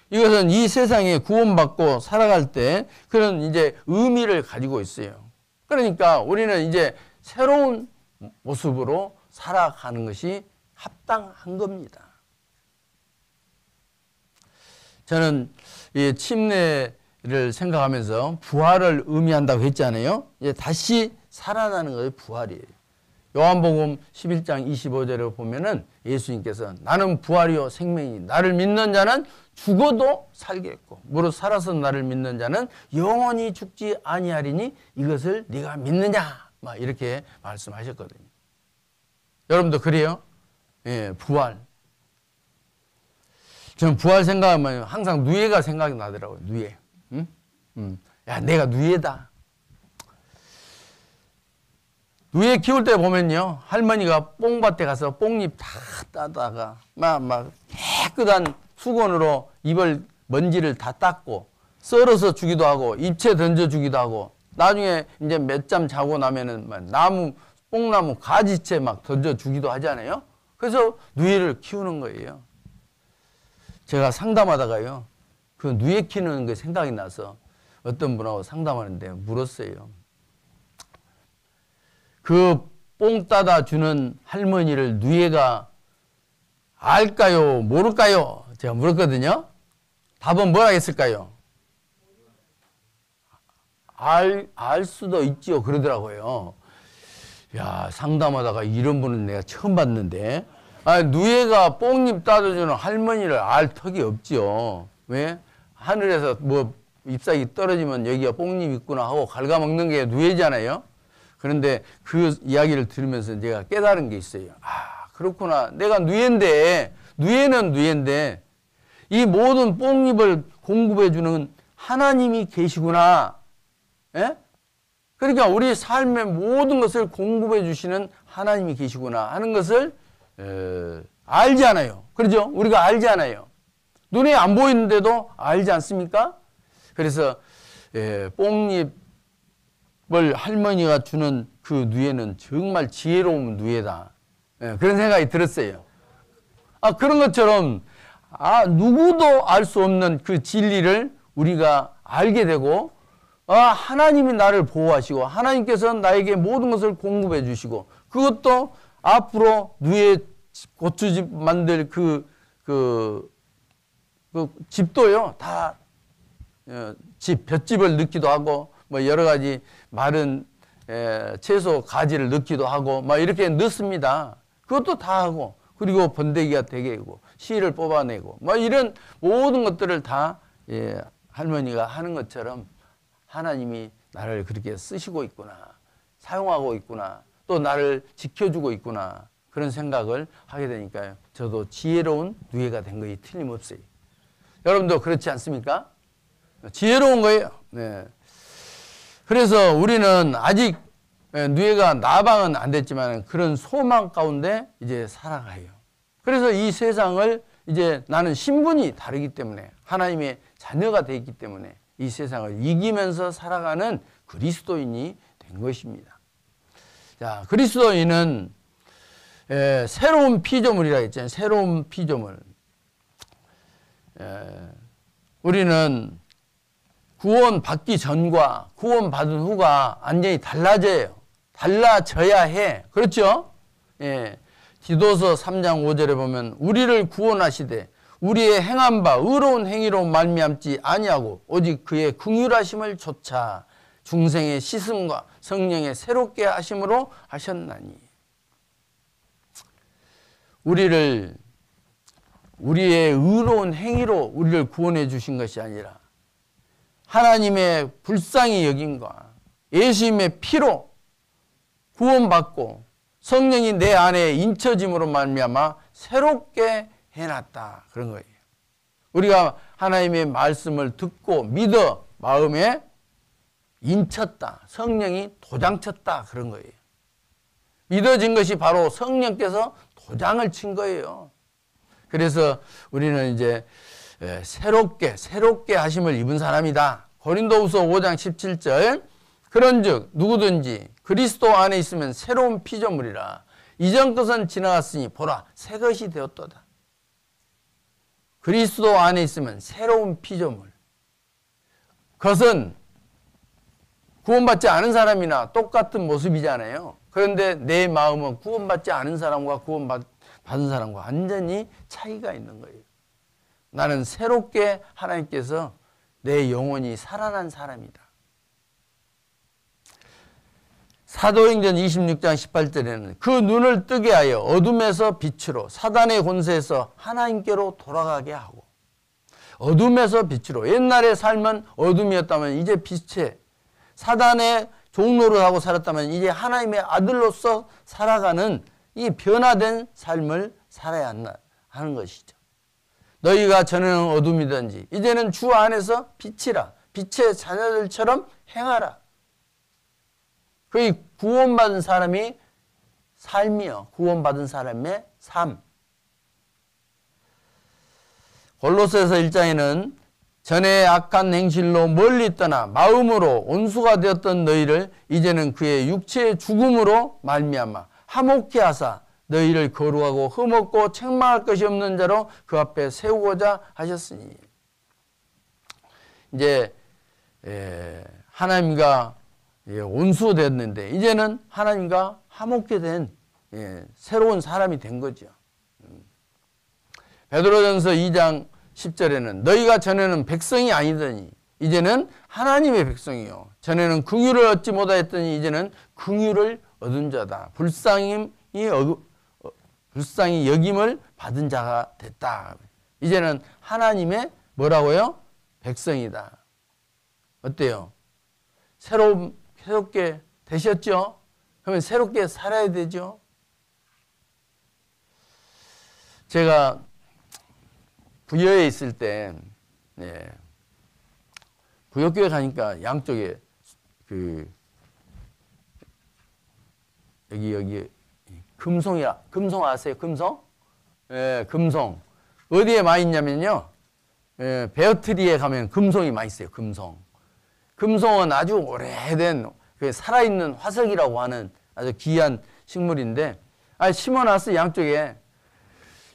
이것은 이 세상에 구원받고 살아갈 때 그런 이제 의미를 가지고 있어요. 그러니까 우리는 이제 새로운 모습으로 살아가는 것이 합당한 겁니다. 저는 이 침례를 생각하면서 부활을 의미한다고 했잖아요. 이제 다시 살아나는 것이 부활이에요. 요한복음 11장 25절에 보면은 예수님께서 나는 부활이요 생명이 나를 믿는 자는 죽어도 살겠고 무릇 살아서 나를 믿는 자는 영원히 죽지 아니하리니 이것을 네가 믿느냐 막 이렇게 말씀하셨거든요. 여러분도 그래요? 예, 부활. 저는 부활 생각하면 항상 누에가 생각이 나더라고요. 누에. 응? 야, 내가 누에다. 누에 키울 때 보면요. 할머니가 뽕밭에 가서 뽕잎 다 따다가 막 깨끗한 수건으로 입을 먼지를 다 닦고 썰어서 주기도 하고 잎채 던져주기도 하고 나중에 이제 몇 잠 자고 나면은 막 뽕나무 가지채 막 던져주기도 하잖아요. 그래서 누에를 키우는 거예요. 제가 상담하다가요, 그 누에 키우는 게 생각이 나서 어떤 분하고 상담하는데 물었어요. 그 뽕 따다 주는 할머니를 누에가 알까요? 모를까요? 제가 물었거든요. 답은 뭐라 했을까요? 알 수도 있지요. 그러더라고요. 야, 상담하다가 이런 분은 내가 처음 봤는데. 누에가 뽕잎 따다주는 할머니를 알 턱이 없지요. 왜? 하늘에서 뭐 잎사귀 떨어지면 여기가 뽕잎 있구나 하고 갉아먹는 게 누에잖아요. 그런데 그 이야기를 들으면서 제가 깨달은 게 있어요. 그렇구나. 내가 누에인데, 누에는 누에인데, 이 모든 뽕잎을 공급해주는 하나님이 계시구나. 예? 그러니까 우리 삶의 모든 것을 공급해주시는 하나님이 계시구나 하는 것을 알지 않아요. 그렇죠? 우리가 알지 않아요. 눈에 안 보이는데도 알지 않습니까? 그래서 뽕잎 할머니가 주는 그 누에는 정말 지혜로운 누에다. 그런 생각이 들었어요. 그런 것처럼 누구도 알 수 없는 그 진리를 우리가 알게 되고, 하나님이 나를 보호하시고 하나님께서 나에게 모든 것을 공급해 주시고, 그것도 앞으로 누에 고추집 만들 그 집도요, 다 볏짚을 넣기도 하고 뭐 여러 가지 마른 채소 가지를 넣기도 하고 막 이렇게 넣습니다. 그것도 다 하고, 그리고 번데기가 되게 하고 씨를 뽑아내고 뭐 이런 모든 것들을 다 할머니가 하는 것처럼 하나님이 나를 그렇게 쓰시고 있구나, 사용하고 있구나, 또 나를 지켜주고 있구나, 그런 생각을 하게 되니까요, 저도 지혜로운 누에가 된 것이 틀림없어요. 여러분도 그렇지 않습니까? 지혜로운 거예요. 네. 그래서 우리는 아직 누에가 나방은 안 됐지만 그런 소망 가운데 이제 살아가요. 그래서 이 세상을 이제 나는 신분이 다르기 때문에, 하나님의 자녀가 되기 때문에 이 세상을 이기면서 살아가는 그리스도인이 된 것입니다. 자, 그리스도인은 새로운 피조물이라고 했잖아요. 새로운 피조물. 우리는 구원받기 전과 구원받은 후가 완전히 달라져야 해. 그렇죠? 디도서 3장 5절에 보면 우리를 구원하시되 우리의 행한 바 의로운 행위로 말미암지 아니하고 오직 그의 긍휼하심을 좇아 중생의 씻음과 성령의 새롭게 하심으로 하셨나니. 우리의 의로운 행위로 우리를 구원해 주신 것이 아니라 하나님의 불쌍히 여김과 예수님의 피로 구원받고 성령이 내 안에 인쳐짐으로 말미암아 새롭게 해놨다, 그런 거예요. 우리가 하나님의 말씀을 듣고 믿어 마음에 인쳤다, 성령이 도장쳤다, 그런 거예요. 믿어진 것이 바로 성령께서 도장을 친 거예요. 그래서 우리는 이제 새롭게 하심을 입은 사람이다. 고린도후서 5장 17절, 그런즉 누구든지 그리스도 안에 있으면 새로운 피조물이라. 이전 것은 지나갔으니 보라 새 것이 되었도다. 그리스도 안에 있으면 새로운 피조물. 그것은 구원받지 않은 사람이나 똑같은 모습이잖아요. 그런데 내 마음은 구원받지 않은 사람과 구원받은 사람과 완전히 차이가 있는 거예요. 나는 새롭게 하나님께서 내 영혼이 살아난 사람이다. 사도행전 26장 18절에는 그 눈을 뜨게 하여 어둠에서 빛으로 사단의 권세에서 하나님께로 돌아가게 하고, 어둠에서 빛으로, 옛날의 삶은 어둠이었다면 이제 빛에, 사단의 종로를 하고 살았다면 이제 하나님의 아들로서 살아가는 이 변화된 삶을 살아야 하는 것이죠. 너희가 전에는 어둠이든지 이제는 주 안에서 빛이라. 빛의 자녀들처럼 행하라. 그 구원받은 사람이 삶이요. 구원받은 사람의 삶. 골로새서 1장에는 전에 악한 행실로 멀리 떠나 마음으로 온수가 되었던 너희를 이제는 그의 육체의 죽음으로 말미암아 화목케 하사 너희를 거룩하고 흠없고 책망할 것이 없는 자로 그 앞에 세우고자 하셨으니. 이제 하나님과 온수되었는데 이제는 하나님과 화목케 된 새로운 사람이 된 거죠. 베드로전서 2장 10절에는 너희가 전에는 백성이 아니더니 이제는 하나님의 백성이요 전에는 긍휼을 얻지 못하였더니 이제는 긍휼을 얻은 자다. 불쌍히 여김을 받은 자가 됐다. 이제는 하나님의 뭐라고요? 백성이다. 어때요? 새롭게 되셨죠? 그러면 새롭게 살아야 되죠? 제가 부여에 있을 때, 부여교회 가니까 양쪽에 여기 금송 아세요? 금송? 금송. 어디에 많이 있냐면요. 베어트리에 가면 금송이 많이 있어요. 금송은 아주 오래된 살아있는 화석이라고 하는 아주 귀한 식물인데, 심어놨어요. 양쪽에.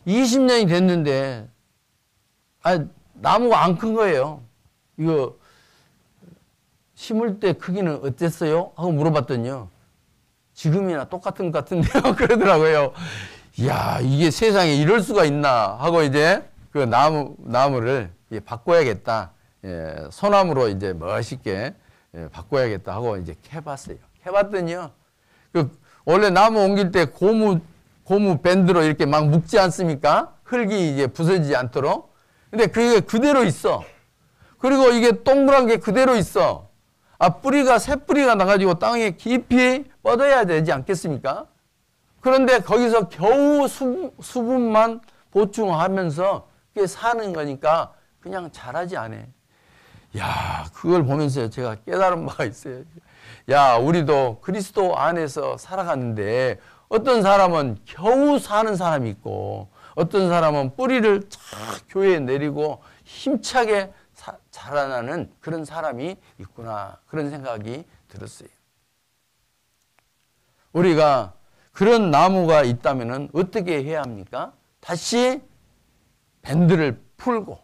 20년이 됐는데, 나무가 안 큰 거예요. 이거 심을 때 크기는 어땠어요? 하고 물어봤더니요. 지금이나 똑같은 것 같은데요. 그러더라고요. 이야, 이게 세상에 이럴 수가 있나 하고 이제 그 나무를 바꿔야겠다. 소나무로 이제 멋있게 바꿔야겠다 하고 이제 캐봤어요. 캐봤더니요. 원래 나무 옮길 때 고무 밴드로 이렇게 막 묶지 않습니까? 흙이 이제 부서지지 않도록. 근데 그게 그대로 있어. 그리고 이게 동그란 게 그대로 있어. 새 뿌리가 나가지고 땅에 깊이 뻗어야 되지 않겠습니까? 그런데 거기서 겨우 수분만 보충하면서 그게 사는 거니까 그냥 자라지 않아. 야, 그걸 보면서 제가 깨달은 바가 있어요. 야, 우리도 그리스도 안에서 살아가는데 어떤 사람은 겨우 사는 사람이 있고 어떤 사람은 뿌리를 쫙 교회에 내리고 힘차게 자라나는 그런 사람이 있구나. 그런 생각이 들었어요. 우리가 그런 나무가 있다면 어떻게 해야 합니까? 다시 밴드를 풀고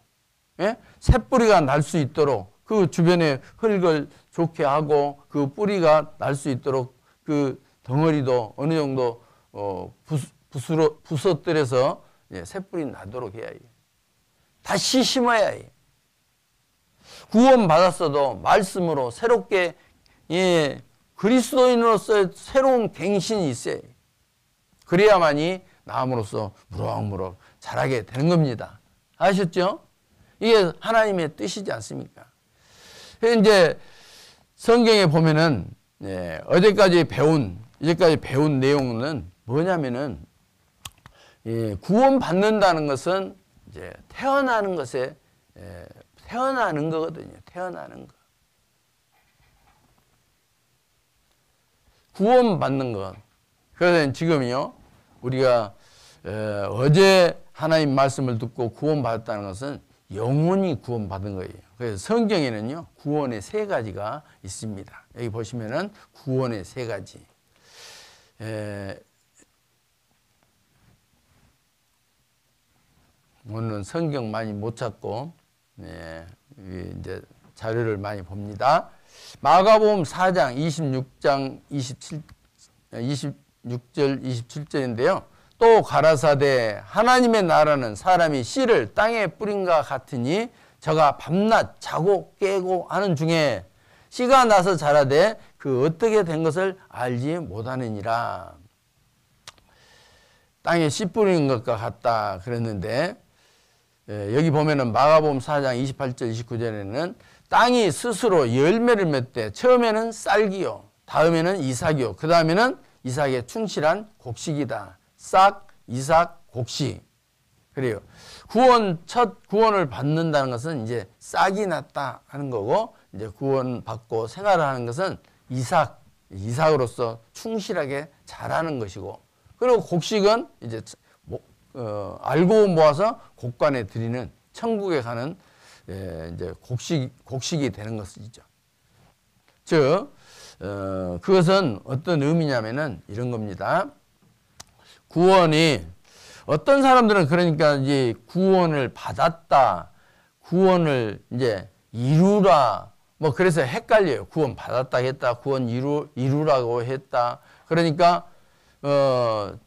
새 뿌리가 날 수 있도록 그 주변에 흙을 좋게 하고 그 뿌리가 날 수 있도록 그 덩어리도 어느 정도 부서뜨려서 새 뿌리 나도록 해야 해요. 다시 심어야 해요. 구원 받았어도 말씀으로 새롭게 그리스도인으로서의 새로운 갱신이 있어요. 그래야만이 나무로서 무럭무럭 자라게 되는 겁니다. 아셨죠? 이게 하나님의 뜻이지 않습니까? 이제 성경에 보면은 이제까지 배운 내용은 뭐냐면은 구원 받는다는 것은 이제 태어나는 거거든요. 태어나는 거. 구원 받는 것. 그래서 지금요 우리가 어제 하나님 말씀을 듣고 구원 받았다는 것은 영원히 구원 받은 거예요. 그래서 성경에는요 구원의 세 가지가 있습니다. 여기 보시면은 구원의 세 가지. 오늘은 성경 많이 못 찾고 이제 자료를 많이 봅니다. 마가복음 4장 26절 27절인데요. 또 가라사대 하나님의 나라는 사람이 씨를 땅에 뿌린과 같으니 저가 밤낮 자고 깨고 하는 중에 씨가 나서 자라되 그 어떻게 된 것을 알지 못하느니라. 땅에 씨 뿌리는 것과 같다 그랬는데 여기 보면은 마가복음 4장 28절 29절에는 땅이 스스로 열매를 맺되 처음에는 쌀기요 다음에는 이삭이요 그 다음에는 이삭의 충실한 곡식이다. 싹, 이삭, 곡식. 그래요. 첫 구원을 받는다는 것은 이제 싹이 났다 하는 거고 이제 구원 받고 생활을 하는 것은 이삭으로서 충실하게 자라는 것이고 그리고 곡식은 이제 알고 모아서 곡간에 드리는 천국에 가는 이제 곡식이 되는 것이죠. 즉, 그것은 어떤 의미냐면은 이런 겁니다. 구원이 어떤 사람들은 그러니까 이제 구원을 받았다, 구원을 이제 이루라, 뭐 그래서 헷갈려요. 구원 받았다 했다, 구원 이루라고 했다. 그러니까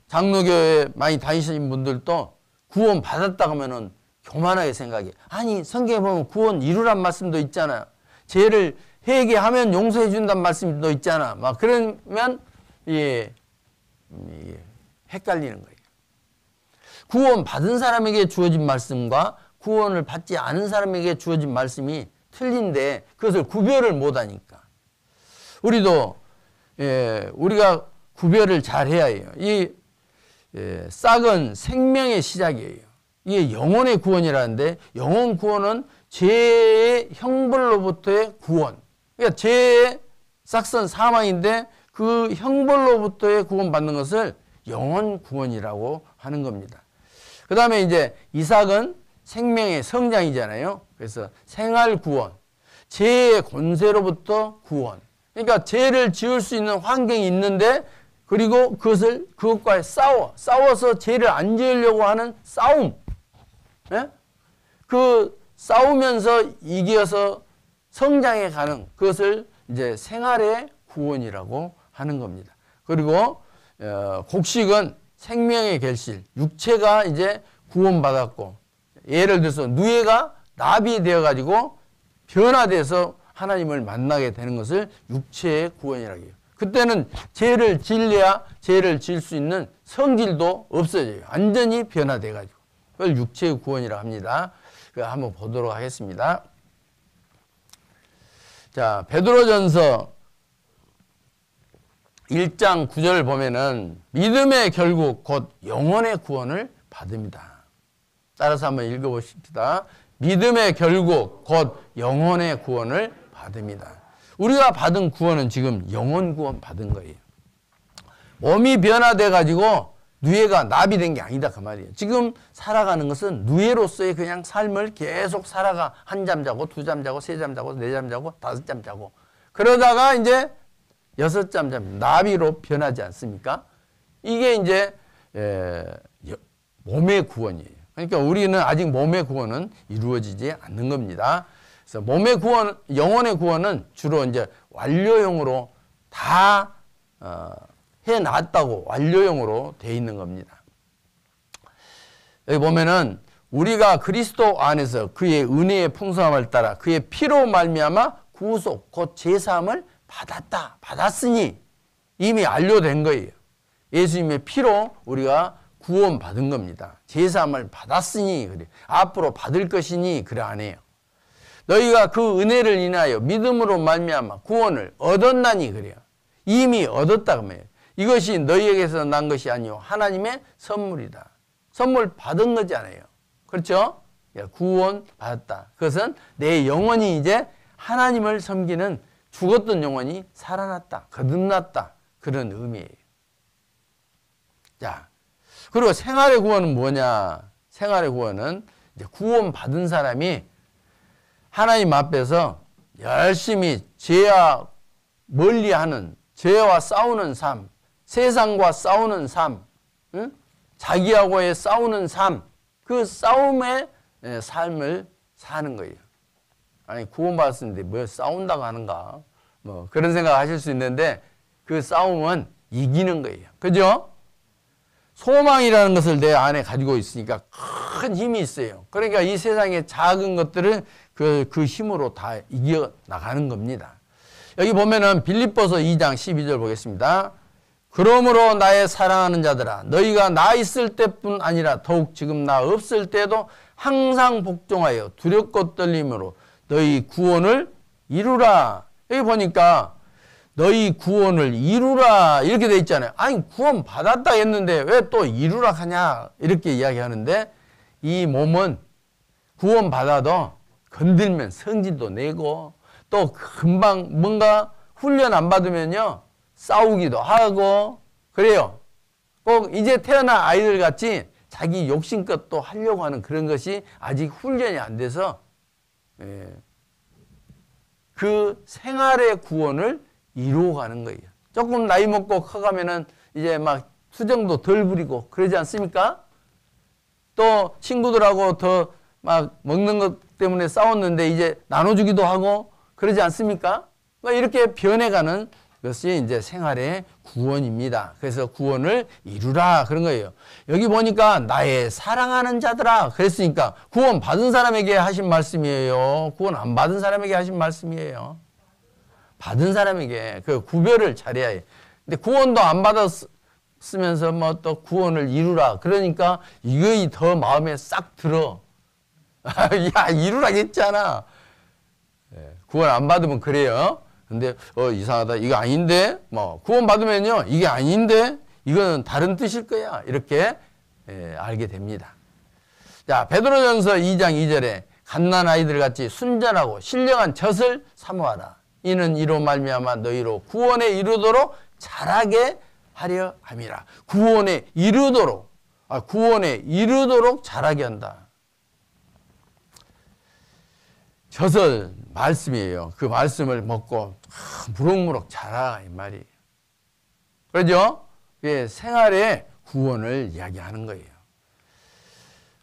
장로교회 많이 다니시는 분들도 구원 받았다 하면은 교만하게 생각해. 아니 성경에 보면 구원 이루란 말씀도 있잖아요. 죄를 회개하면 용서해 준다는 말씀도 있잖아. 막 그러면 헷갈리는 거예요. 구원 받은 사람에게 주어진 말씀과 구원을 받지 않은 사람에게 주어진 말씀이 틀린데 그것을 구별을 못하니까. 우리도 우리가 구별을 잘 해야 해요. 이 싹은 생명의 시작이에요. 이게 영혼의 구원이라는데 영혼 구원은 죄의 형벌로부터의 구원. 그러니까 죄의 싹은 사망인데 그 형벌로부터의 구원받는 것을 영혼 구원이라고 하는 겁니다. 그 다음에 이제 이삭은 생명의 성장이잖아요. 그래서 생활 구원, 죄의 권세로부터 구원. 그러니까 죄를 지을 수 있는 환경이 있는데 그리고 그것과 싸워서 죄를 안 지으려고 하는 싸움. 예? 그 싸우면서 이겨서 성장해 가는 그것을 이제 생활의 구원이라고 하는 겁니다. 그리고 곡식은 생명의 결실, 육체가 이제 구원받았고 예를 들어서 누에가 나비 되어 가지고 변화돼서 하나님을 만나게 되는 것을 육체의 구원이라고 해요. 그때는 죄를 질려야 죄를 질 수 있는 성질도 없어져요. 완전히 변화돼 가지고. 그걸 육체의 구원이라고 합니다. 그거 한번 보도록 하겠습니다. 자, 베드로전서 1장 9절을 보면은 믿음의 결국 곧 영혼의 구원을 받습니다. 따라서 한번 읽어보십시다. 믿음의 결국 곧 영혼의 구원을 받습니다. 우리가 받은 구원은 지금 영혼 구원 받은 거예요. 몸이 변화돼 가지고 누에가 나비 된 게 아니다 그 말이에요. 지금 살아가는 것은 누에로서의 그냥 삶을 계속 살아가. 한 잠 자고 두 잠 자고 세 잠 자고 네 잠 자고 다섯 잠 자고 그러다가 이제 여섯 잠 자면 나비로 변하지 않습니까? 이게 이제 몸의 구원이에요. 그러니까 우리는 아직 몸의 구원은 이루어지지 않는 겁니다. 그래서 몸의 구원, 영혼의 구원은 주로 이제 완료형으로 다 해놨다고 완료형으로 돼 있는 겁니다. 여기 보면은 우리가 그리스도 안에서 그의 은혜의 풍성함을 따라 그의 피로 말미암아 구속 곧 제사함을 받았으니 이미 완료된 거예요. 예수님의 피로 우리가 구원받은 겁니다. 제사함을 받았으니 그래. 앞으로 받을 것이니 그래 안 해요. 너희가 그 은혜를 인하여 믿음으로 말미암아 구원을 얻었나니 그래요. 이미 얻었다 그 말이에요. 이것이 너희에게서 난 것이 아니요 하나님의 선물이다. 선물 받은 거잖아요. 그렇죠? 구원 받았다. 그것은 내 영혼이 이제 하나님을 섬기는 죽었던 영혼이 살아났다. 거듭났다. 그런 의미예요. 자, 그리고 생활의 구원은 뭐냐? 생활의 구원은 이제 구원 받은 사람이 하나님 앞에서 열심히 죄와 멀리하는 죄와 싸우는 삶, 세상과 싸우는 삶, 응? 자기하고의 싸우는 삶, 그 싸움의 삶을 사는 거예요. 아니 구원받았는데 뭐 싸운다고 하는가? 뭐 그런 생각 하실 수 있는데 그 싸움은 이기는 거예요. 그죠? 소망이라는 것을 내 안에 가지고 있으니까 큰 힘이 있어요. 그러니까 이 세상의 작은 것들은 그 힘으로 다 이겨나가는 겁니다. 여기 보면은 빌립보서 2장 12절 보겠습니다. 그러므로 나의 사랑하는 자들아 너희가 나 있을 때뿐 아니라 더욱 지금 나 없을 때도 항상 복종하여 두렵고 떨림으로 너희 구원을 이루라. 여기 보니까 너희 구원을 이루라 이렇게 돼 있잖아요. 아니 구원 받았다 했는데 왜 또 이루라 하냐 이렇게 이야기하는데 이 몸은 구원 받아도 건들면 성질도 내고 또 금방 뭔가 훈련 안 받으면요 싸우기도 하고 그래요. 꼭 이제 태어난 아이들 같이 자기 욕심껏 또 하려고 하는 그런 것이 아직 훈련이 안 돼서 그 생활의 구원을 이루어가는 거예요. 조금 나이 먹고 커가면은 이제 막 수정도 덜 부리고 그러지 않습니까? 또 친구들하고 더 막 먹는 것 때문에 싸웠는데 이제 나눠주기도 하고 그러지 않습니까? 이렇게 변해가는 것이 이제 생활의 구원입니다. 그래서 구원을 이루라 그런 거예요. 여기 보니까 나의 사랑하는 자들아 그랬으니까 구원 받은 사람에게 하신 말씀이에요. 구원 안 받은 사람에게 하신 말씀이에요. 받은 사람에게 그 구별을 잘해야 해요. 근데 구원도 안 받았으면서 뭐 또 구원을 이루라 그러니까 이거 더 마음에 싹 들어. 야 이루라겠잖아. 구원 안 받으면 그래요. 근데 이상하다 이거 아닌데 뭐 구원 받으면요 이게 아닌데 이거는 다른 뜻일 거야 이렇게 알게 됩니다. 자 베드로전서 2장 2절에 갓난 아이들 같이 순전하고 신령한 젖을 사모하라. 이는 이로 말미암아 너희로 구원에 이르도록 자라게 하려 함이라. 구원에 이르도록 자라게 한다. 젖을 말씀이에요. 그 말씀을 먹고 무럭무럭 자라 이 말이에요. 그렇죠? 생활의 구원을 이야기하는 거예요.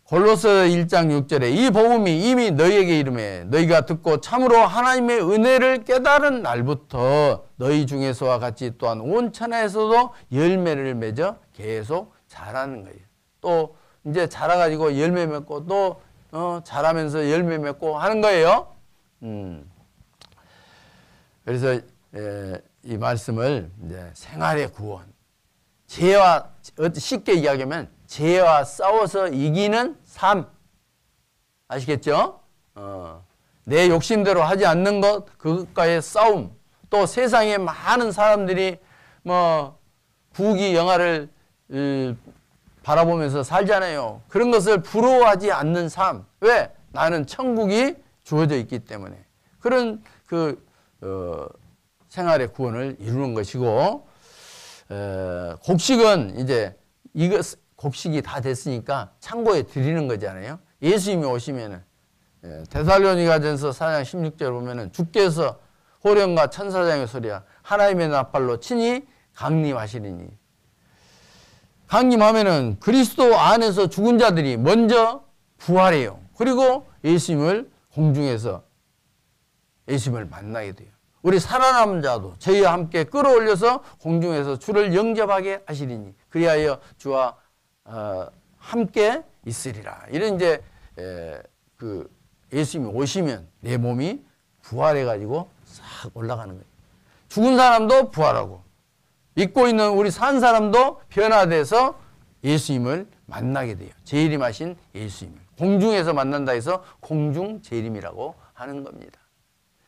골로새 1장 6절에 이 복음이 이미 너희에게 이르매 너희가 듣고 참으로 하나님의 은혜를 깨달은 날부터 너희 중에서와 같이 또한 온 천하에서도 열매를 맺어 계속 자라는 거예요. 또 이제 자라가지고 열매 맺고 또 자라면서 열매 맺고 하는 거예요. 그래서 이 말씀을 이제 생활의 구원, 죄와 쉽게 이야기하면 죄와 싸워서 이기는 삶 아시겠죠? 내 욕심대로 하지 않는 것 그것과의 싸움 또 세상에 많은 사람들이 뭐 부귀 영화를 바라보면서 살잖아요. 그런 것을 부러워하지 않는 삶. 왜? 나는 천국이 주어져 있기 때문에. 그런 생활의 구원을 이루는 것이고 곡식은 이제 곡식이 다 됐으니까 창고에 드리는 거잖아요. 예수님이 오시면은 데살로니가전서 4장 16절 보면은 주께서 호령과 천사장의 소리와 하나님의 나팔로 친히 강림하시리니 강림하면은 그리스도 안에서 죽은 자들이 먼저 부활해요. 그리고 공중에서 예수님을 만나게 돼요. 우리 살아남은 자도 저희와 함께 끌어올려서 공중에서 주를 영접하게 하시리니 그리하여 주와 함께 있으리라. 이런 이제 예수님이 오시면 내 몸이 부활해가지고 싹 올라가는 거예요. 죽은 사람도 부활하고 믿고 있는 우리 산 사람도 변화돼서 예수님을 만나게 돼요. 재림하신 예수님을 공중에서 만난다 해서 공중 재림이라고 하는 겁니다.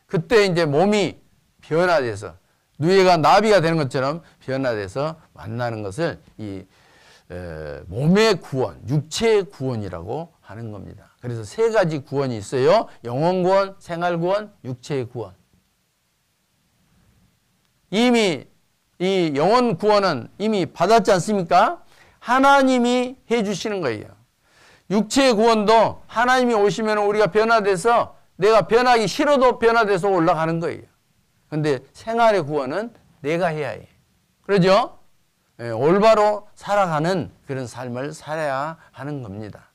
그때 이제 몸이 변화돼서 누에가 나비가 되는 것처럼 변화돼서 만나는 것을 이 몸의 구원, 육체의 구원이라고 하는 겁니다. 그래서 세 가지 구원이 있어요. 영혼 구원, 생활 구원, 육체의 구원. 이미 이 영혼 구원은 이미 받았지 않습니까? 하나님이 해주시는 거예요. 육체의 구원도 하나님이 오시면 우리가 변화돼서 내가 변하기 싫어도 변화돼서 올라가는 거예요. 근데 생활의 구원은 내가 해야 해. 그러죠? 올바로 살아가는 그런 삶을 살아야 하는 겁니다.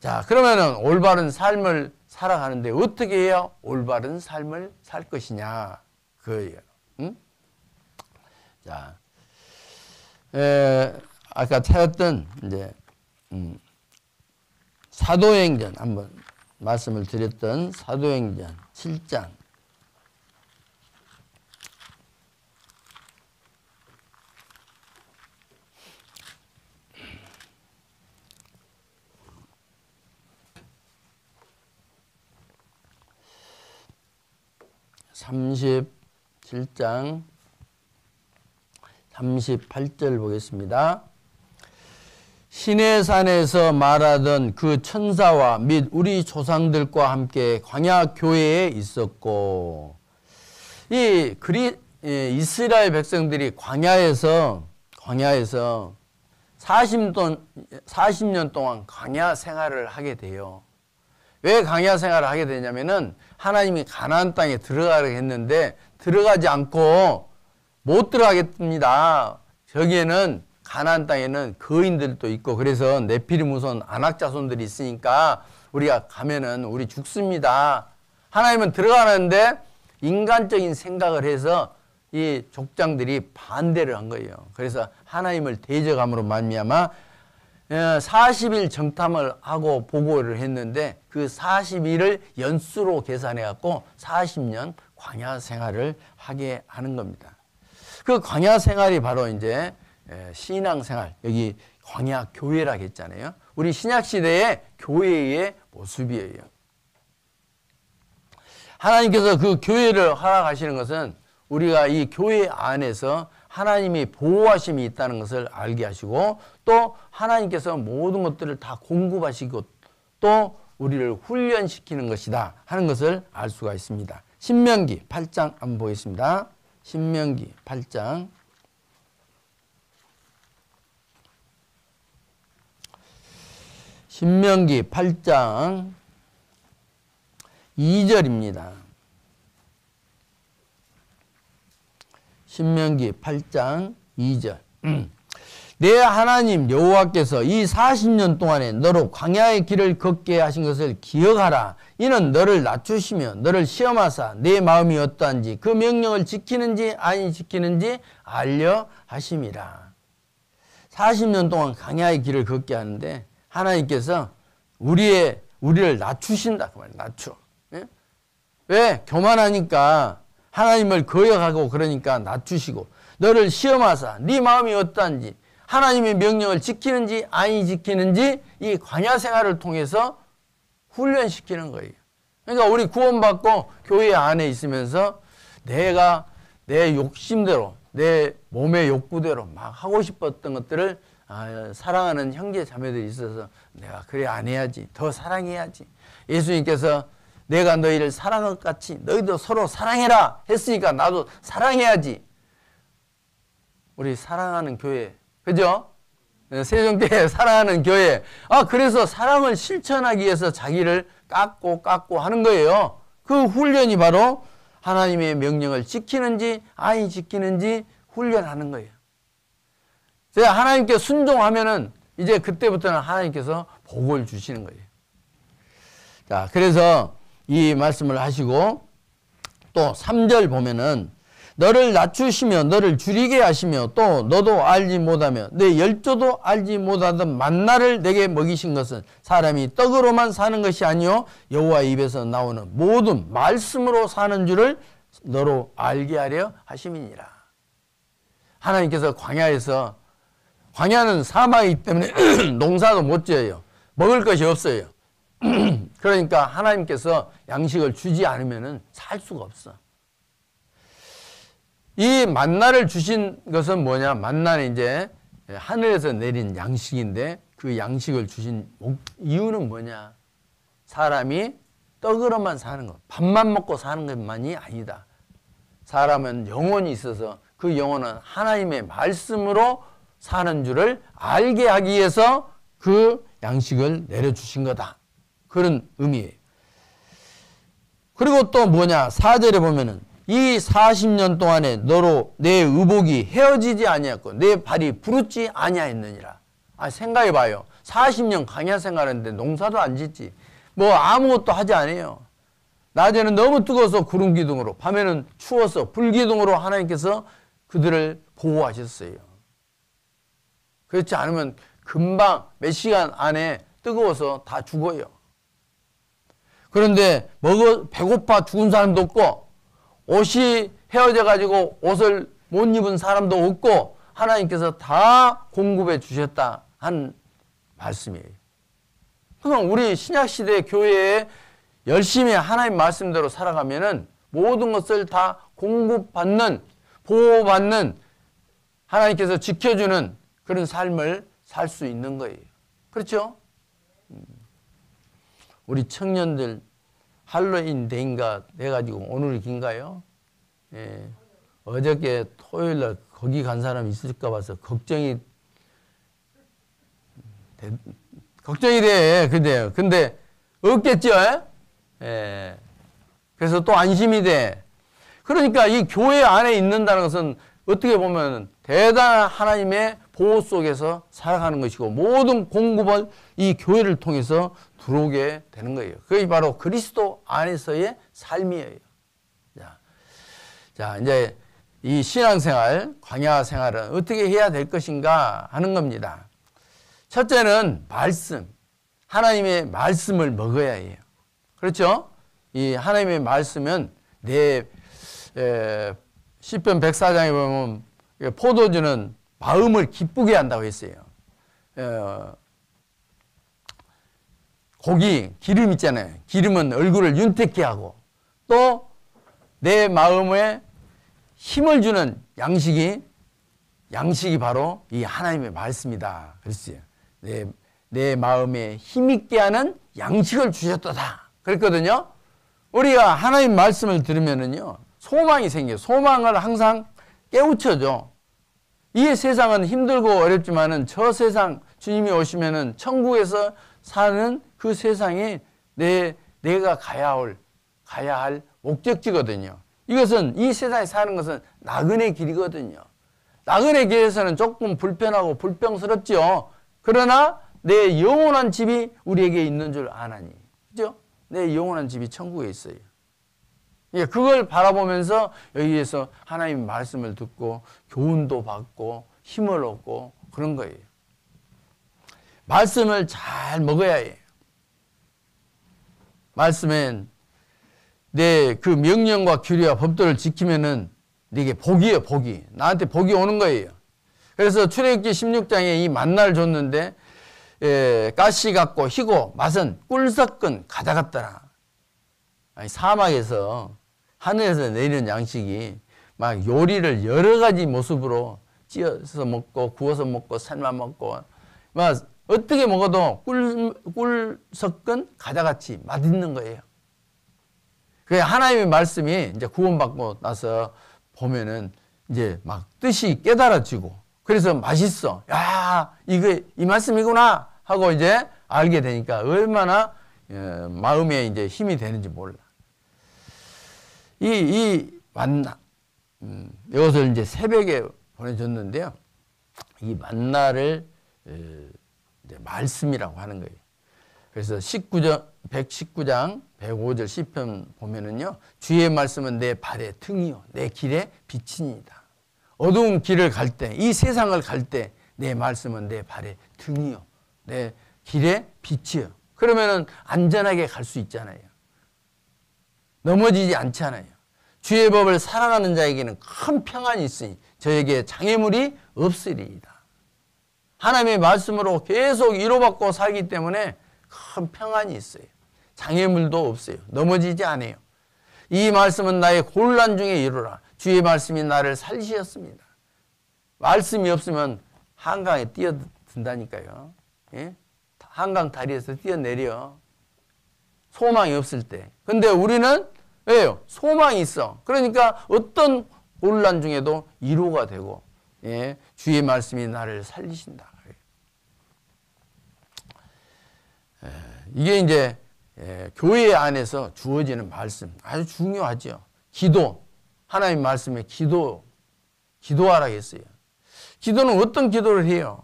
자, 그러면은 올바른 삶을 살아가는데 어떻게 해야 올바른 삶을 살 것이냐. 그거예요. 응? 자, 아까 찾았던 이제 사도행전 한번 말씀을 드렸던 사도행전 7장 37장 38절 보겠습니다. 시내산에서 말하던 그 천사와 및 우리 조상들과 함께 광야 교회에 있었고, 이스라엘 백성들이 광야에서 40년 동안 광야 생활을 하게 돼요. 왜 광야 생활을 하게 되냐면은 하나님이 가나안 땅에 들어가려 했는데 들어가지 않고 못 들어가겠습니다. 저기에는 가나안 땅에는 거인들도 있고 그래서 네피림 후손 아낙 자손들이 있으니까 우리가 가면은 우리 죽습니다. 하나님은 들어가는데 인간적인 생각을 해서 이 족장들이 반대를 한 거예요. 그래서 하나님을 대적함으로 말미암아 40일 정탐을 하고 보고를 했는데 그 40일을 연수로 계산해 갖고 40년 광야 생활을 하게 하는 겁니다. 그 광야 생활이 바로 이제 신앙 생활, 여기 광야 교회라고 했잖아요. 우리 신약 시대의 교회의 모습이에요. 하나님께서 그 교회를 허락하시는 것은 우리가 이 교회 안에서 하나님이 보호하심이 있다는 것을 알게 하시고 또 하나님께서 모든 것들을 다 공급하시고 또 우리를 훈련시키는 것이다 하는 것을 알 수가 있습니다. 신명기 8장 한번 보겠습니다. 신명기 8장 신명기 8장 2절입니다. 신명기 8장 2절. 내 하나님 여호와께서 이 40년 동안에 너로 광야의 길을 걷게 하신 것을 기억하라. 이는 너를 낮추시며 너를 시험하사 내 마음이 어떠한지 그 명령을 지키는지 아니 지키는지 알려 하심이라. 40년 동안 광야의 길을 걷게 하는데 하나님께서 우리를 낮추신다. 그 말이에요. 낮춰. 예? 왜? 교만하니까 하나님을 거역하고 그러니까 낮추시고 너를 시험하사 네 마음이 어떠한지 하나님의 명령을 지키는지 아니 지키는지 이 광야 생활을 통해서 훈련시키는 거예요. 그러니까 우리 구원받고 교회 안에 있으면서 내가 내 욕심대로 내 몸의 욕구대로 막 하고 싶었던 것들을 사랑하는 형제 자매들이 있어서 내가 그래 안 해야지. 더 사랑해야지. 예수님께서 내가 너희를 사랑한 것 같이 너희도 서로 사랑해라 했으니까 나도 사랑해야지. 우리 사랑하는 교회, 그죠? 세종교회 사랑하는 교회. 그래서 사랑을 실천하기 위해서 자기를 깎고 하는 거예요. 그 훈련이 바로 하나님의 명령을 지키는지 아니 지키는지 훈련하는 거예요. 제가 하나님께 순종하면은 이제 그때부터는 하나님께서 복을 주시는 거예요. 자, 그래서 이 말씀을 하시고 또 3절 보면은 너를 낮추시며 너를 줄이게 하시며 또 너도 알지 못하며 내 열조도 알지 못하던 만나를 내게 먹이신 것은 사람이 떡으로만 사는 것이 아니요 여호와 입에서 나오는 모든 말씀으로 사는 줄을 너로 알게 하려 하심이니라. 하나님께서 광야는 사막이기 때문에 농사도 못 지어요. 먹을 것이 없어요. 그러니까 하나님께서 양식을 주지 않으면 살 수가 없어. 이 만나를 주신 것은 뭐냐? 만나는 이제 하늘에서 내린 양식인데 그 양식을 주신 이유는 뭐냐? 사람이 떡으로만 사는 것, 밥만 먹고 사는 것만이 아니다. 사람은 영혼이 있어서 그 영혼은 하나님의 말씀으로 사는 줄을 알게 하기 위해서 그 양식을 내려주신 거다. 그런 의미예요. 그리고 또 뭐냐? 4절에 보면은 이 40년 동안에 너로 내 의복이 헤어지지 아니하였고 내 발이 부르지 아니하였느니라. 생각해 봐요. 40년 광야 생활했는데 농사도 안 짓지. 뭐 아무것도 하지 않아요. 낮에는 너무 뜨거워서 구름 기둥으로, 밤에는 추워서 불 기둥으로 하나님께서 그들을 보호하셨어요. 그렇지 않으면 금방 몇 시간 안에 뜨거워서 다 죽어요. 그런데 배고파 죽은 사람도 없고 옷이 헤어져 가지고 옷을 못 입은 사람도 없고 하나님께서 다 공급해 주셨다 한 말씀이에요. 그럼 우리 신약시대 교회에 열심히 하나님 말씀대로 살아가면은 모든 것을 다 공급받는, 보호받는, 하나님께서 지켜주는 그런 삶을 살 수 있는 거예요. 그렇죠? 우리 청년들 할로윈 데이인가 돼가지고 오늘이 긴가요? 예. 어저께 토요일날 거기 간 사람 있을까 봐서 걱정이 돼. 근데 없겠죠? 예. 그래서 또 안심이 돼. 그러니까 이 교회 안에 있는다는 것은 어떻게 보면 대단한 하나님의 보호 속에서 살아가는 것이고 모든 공급을 이 교회를 통해서 들어오게 되는 거예요. 그게 바로 그리스도 안에서의 삶이에요. 자, 이제 이 신앙생활, 광야 생활은 어떻게 해야 될 것인가 하는 겁니다. 첫째는 말씀. 하나님의 말씀을 먹어야 해요. 그렇죠? 이 하나님의 말씀은 시편 104장에 보면 포도주는 마음을 기쁘게 한다고 했어요. 고기, 기름 있잖아요. 기름은 얼굴을 윤택케 하고 또 내 마음에 힘을 주는 양식이 바로 이 하나님의 말씀이다. 그랬어요. 내 마음에 힘있게 하는 양식을 주셨도다. 그랬거든요. 우리가 하나님 말씀을 들으면은요, 소망이 생겨요. 소망을 항상 깨우쳐줘. 이 세상은 힘들고 어렵지만은 저 세상 주님이 오시면은 천국에서 사는 그 세상이 내가 가야 할 목적지거든요. 이것은 이 세상에 사는 것은 나그네 길이거든요. 나그네 길에서는 조금 불편하고 불평스럽죠. 그러나 내 영원한 집이 우리에게 있는 줄 아나니. 그죠? 내 영원한 집이 천국에 있어요. 그걸 바라보면서 여기에서 하나님의 말씀을 듣고 교훈도 받고 힘을 얻고 그런 거예요. 말씀을 잘 먹어야 해요. 말씀엔 내 그 명령과 규례와 법도를 지키면은 네게 복이에요, 복이. 나한테 복이 오는 거예요. 그래서 출애굽기 16장에 이 만나를 줬는데 가시 같고 희고 맛은 꿀 섞은 가자 같더라. 아니, 사막에서 하늘에서 내리는 양식이 막 요리를 여러 가지 모습으로 찌어서 먹고 구워서 먹고 삶아 먹고 막 어떻게 먹어도 꿀 섞은 가자같이 맛있는 거예요. 그 하나님의 말씀이 이제 구원받고 나서 보면은 이제 막 뜻이 깨달아지고 그래서 맛있어. 야, 이 말씀이구나 하고 이제 알게 되니까 얼마나 마음에 이제 힘이 되는지 몰라. 이 만나, 이것을 이제 새벽에 보내줬는데요. 이 만나를 이제 말씀이라고 하는 거예요. 그래서 119장 105절 시편 보면은요, 주의 말씀은 내 발의 등이요 내 길의 빛이니이다. 어두운 길을 갈 때, 이 세상을 갈 때 내 말씀은 내 발의 등이요 내 길의 빛이요. 그러면은 안전하게 갈 수 있잖아요. 넘어지지 않잖아요. 주의 법을 사랑하는 자에게는 큰 평안이 있으니 저에게 장애물이 없으리이다. 하나님의 말씀으로 계속 위로받고 살기 때문에 큰 평안이 있어요. 장애물도 없어요. 넘어지지 않아요. 이 말씀은 나의 곤란 중에 이루라. 주의 말씀이 나를 살리셨습니다. 말씀이 없으면 한강에 뛰어든다니까요. 예? 한강 다리에서 뛰어내려. 소망이 없을 때. 근데 우리는 왜요? 소망이 있어. 그러니까 어떤 곤란 중에도 위로가 되고, 예? 주의 말씀이 나를 살리신다. 이게 이제 교회 안에서 주어지는 말씀 아주 중요하죠. 기도, 하나님 말씀에 기도하라 했어요. 기도는 어떤 기도를 해요?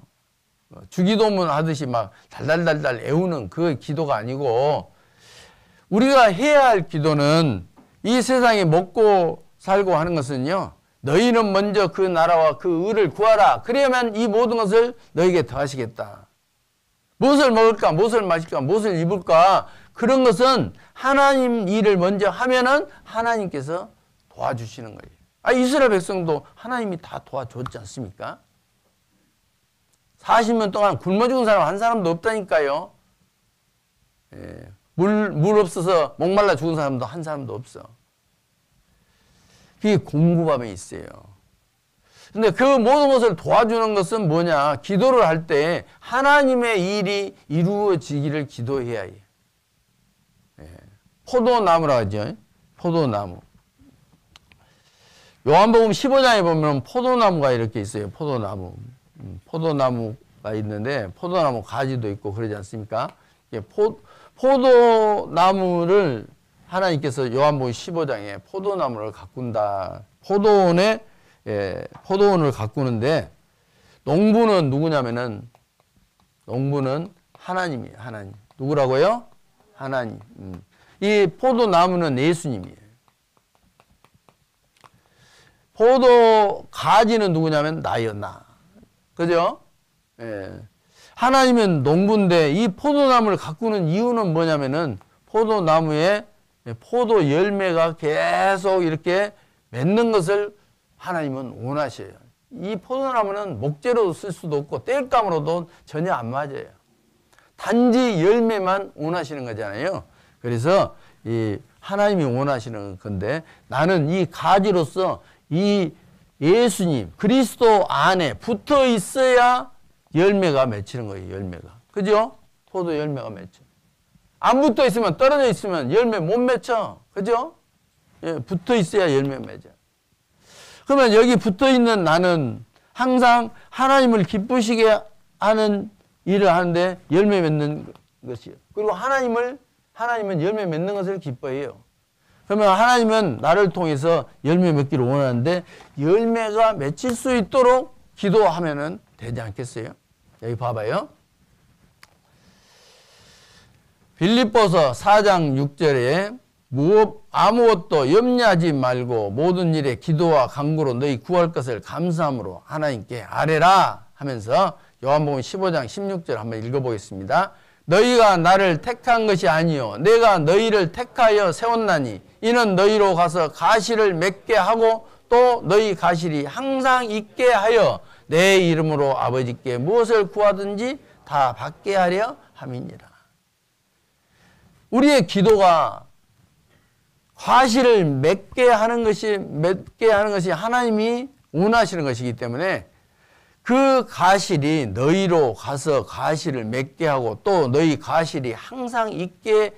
주기도문 하듯이 막 달달달달 애우는 그 기도가 아니고 우리가 해야 할 기도는 이 세상에 먹고 살고 하는 것은요. 너희는 먼저 그 나라와 그 의를 구하라. 그래야만 이 모든 것을 너희에게 더하시겠다. 무엇을 먹을까? 무엇을 마실까? 무엇을 입을까? 그런 것은 하나님 일을 먼저 하면은 하나님께서 도와주시는 거예요. 이스라엘 백성도 하나님이 다 도와줬지 않습니까? 40년 동안 굶어 죽은 사람 한 사람도 없다니까요. 예, 물 없어서 목말라 죽은 사람도 한 사람도 없어. 그게 공급함에 있어요. 근데 그 모든 것을 도와주는 것은 뭐냐? 기도를 할 때 하나님의 일이 이루어지기를 기도해야 해요. 예. 포도나무라 하죠. 포도나무. 요한복음 15장에 보면 포도나무가 이렇게 있어요. 포도나무. 포도나무가 있는데 포도나무 가지도 있고 그러지 않습니까? 포도나무를 하나님께서 요한복음 15장에 포도나무를 가꾼다. 포도원을 가꾸는데 농부는 누구냐면은 농부는 하나님이에요. 하나님. 누구라고요? 하나님. 이 포도나무는 예수님이에요. 포도 가지는 누구냐면 나요, 나. 그죠? 예. 하나님은 농부인데 이 포도나무를 가꾸는 이유는 뭐냐면은 포도나무에 포도 열매가 계속 이렇게 맺는 것을 하나님은 원하셔요. 이 포도나무는 목재로 쓸 수도 없고 땔감으로도 전혀 안 맞아요. 단지 열매만 원하시는 거잖아요. 그래서 이 하나님이 원하시는 건데 나는 이 가지로서 이 예수님 그리스도 안에 붙어 있어야 열매가 맺히는 거예요. 열매가. 그죠? 포도 열매가 맺혀. 안 붙어 있으면 떨어져 있으면 열매 못 맺혀. 그죠? 예, 붙어 있어야 열매 맺어. 그러면 여기 붙어 있는 나는 항상 하나님을 기쁘시게 하는 일을 하는데 열매 맺는 것이요. 그리고 하나님은 열매 맺는 것을 기뻐해요. 그러면 하나님은 나를 통해서 열매 맺기를 원하는데 열매가 맺힐 수 있도록 기도하면은 되지 않겠어요? 여기 봐봐요. 빌립보서 4장 6절에 아무것도 염려하지 말고 모든 일에 기도와 간구로 너희 구할 것을 감사함으로 하나님께 아뢰라 하면서 요한복음 15장 16절 한번 읽어보겠습니다. 너희가 나를 택한 것이 아니요 내가 너희를 택하여 세웠나니 이는 너희로 가서 가시를 맺게 하고 또 너희 가실이 항상 있게 하여 내 이름으로 아버지께 무엇을 구하든지 다 받게 하려 함이니라. 우리의 기도가 과실을 맺게 하는 것이 하나님이 원하시는 것이기 때문에 그 가실이 너희로 가서 가실을 맺게 하고 또 너희 가실이 항상 있게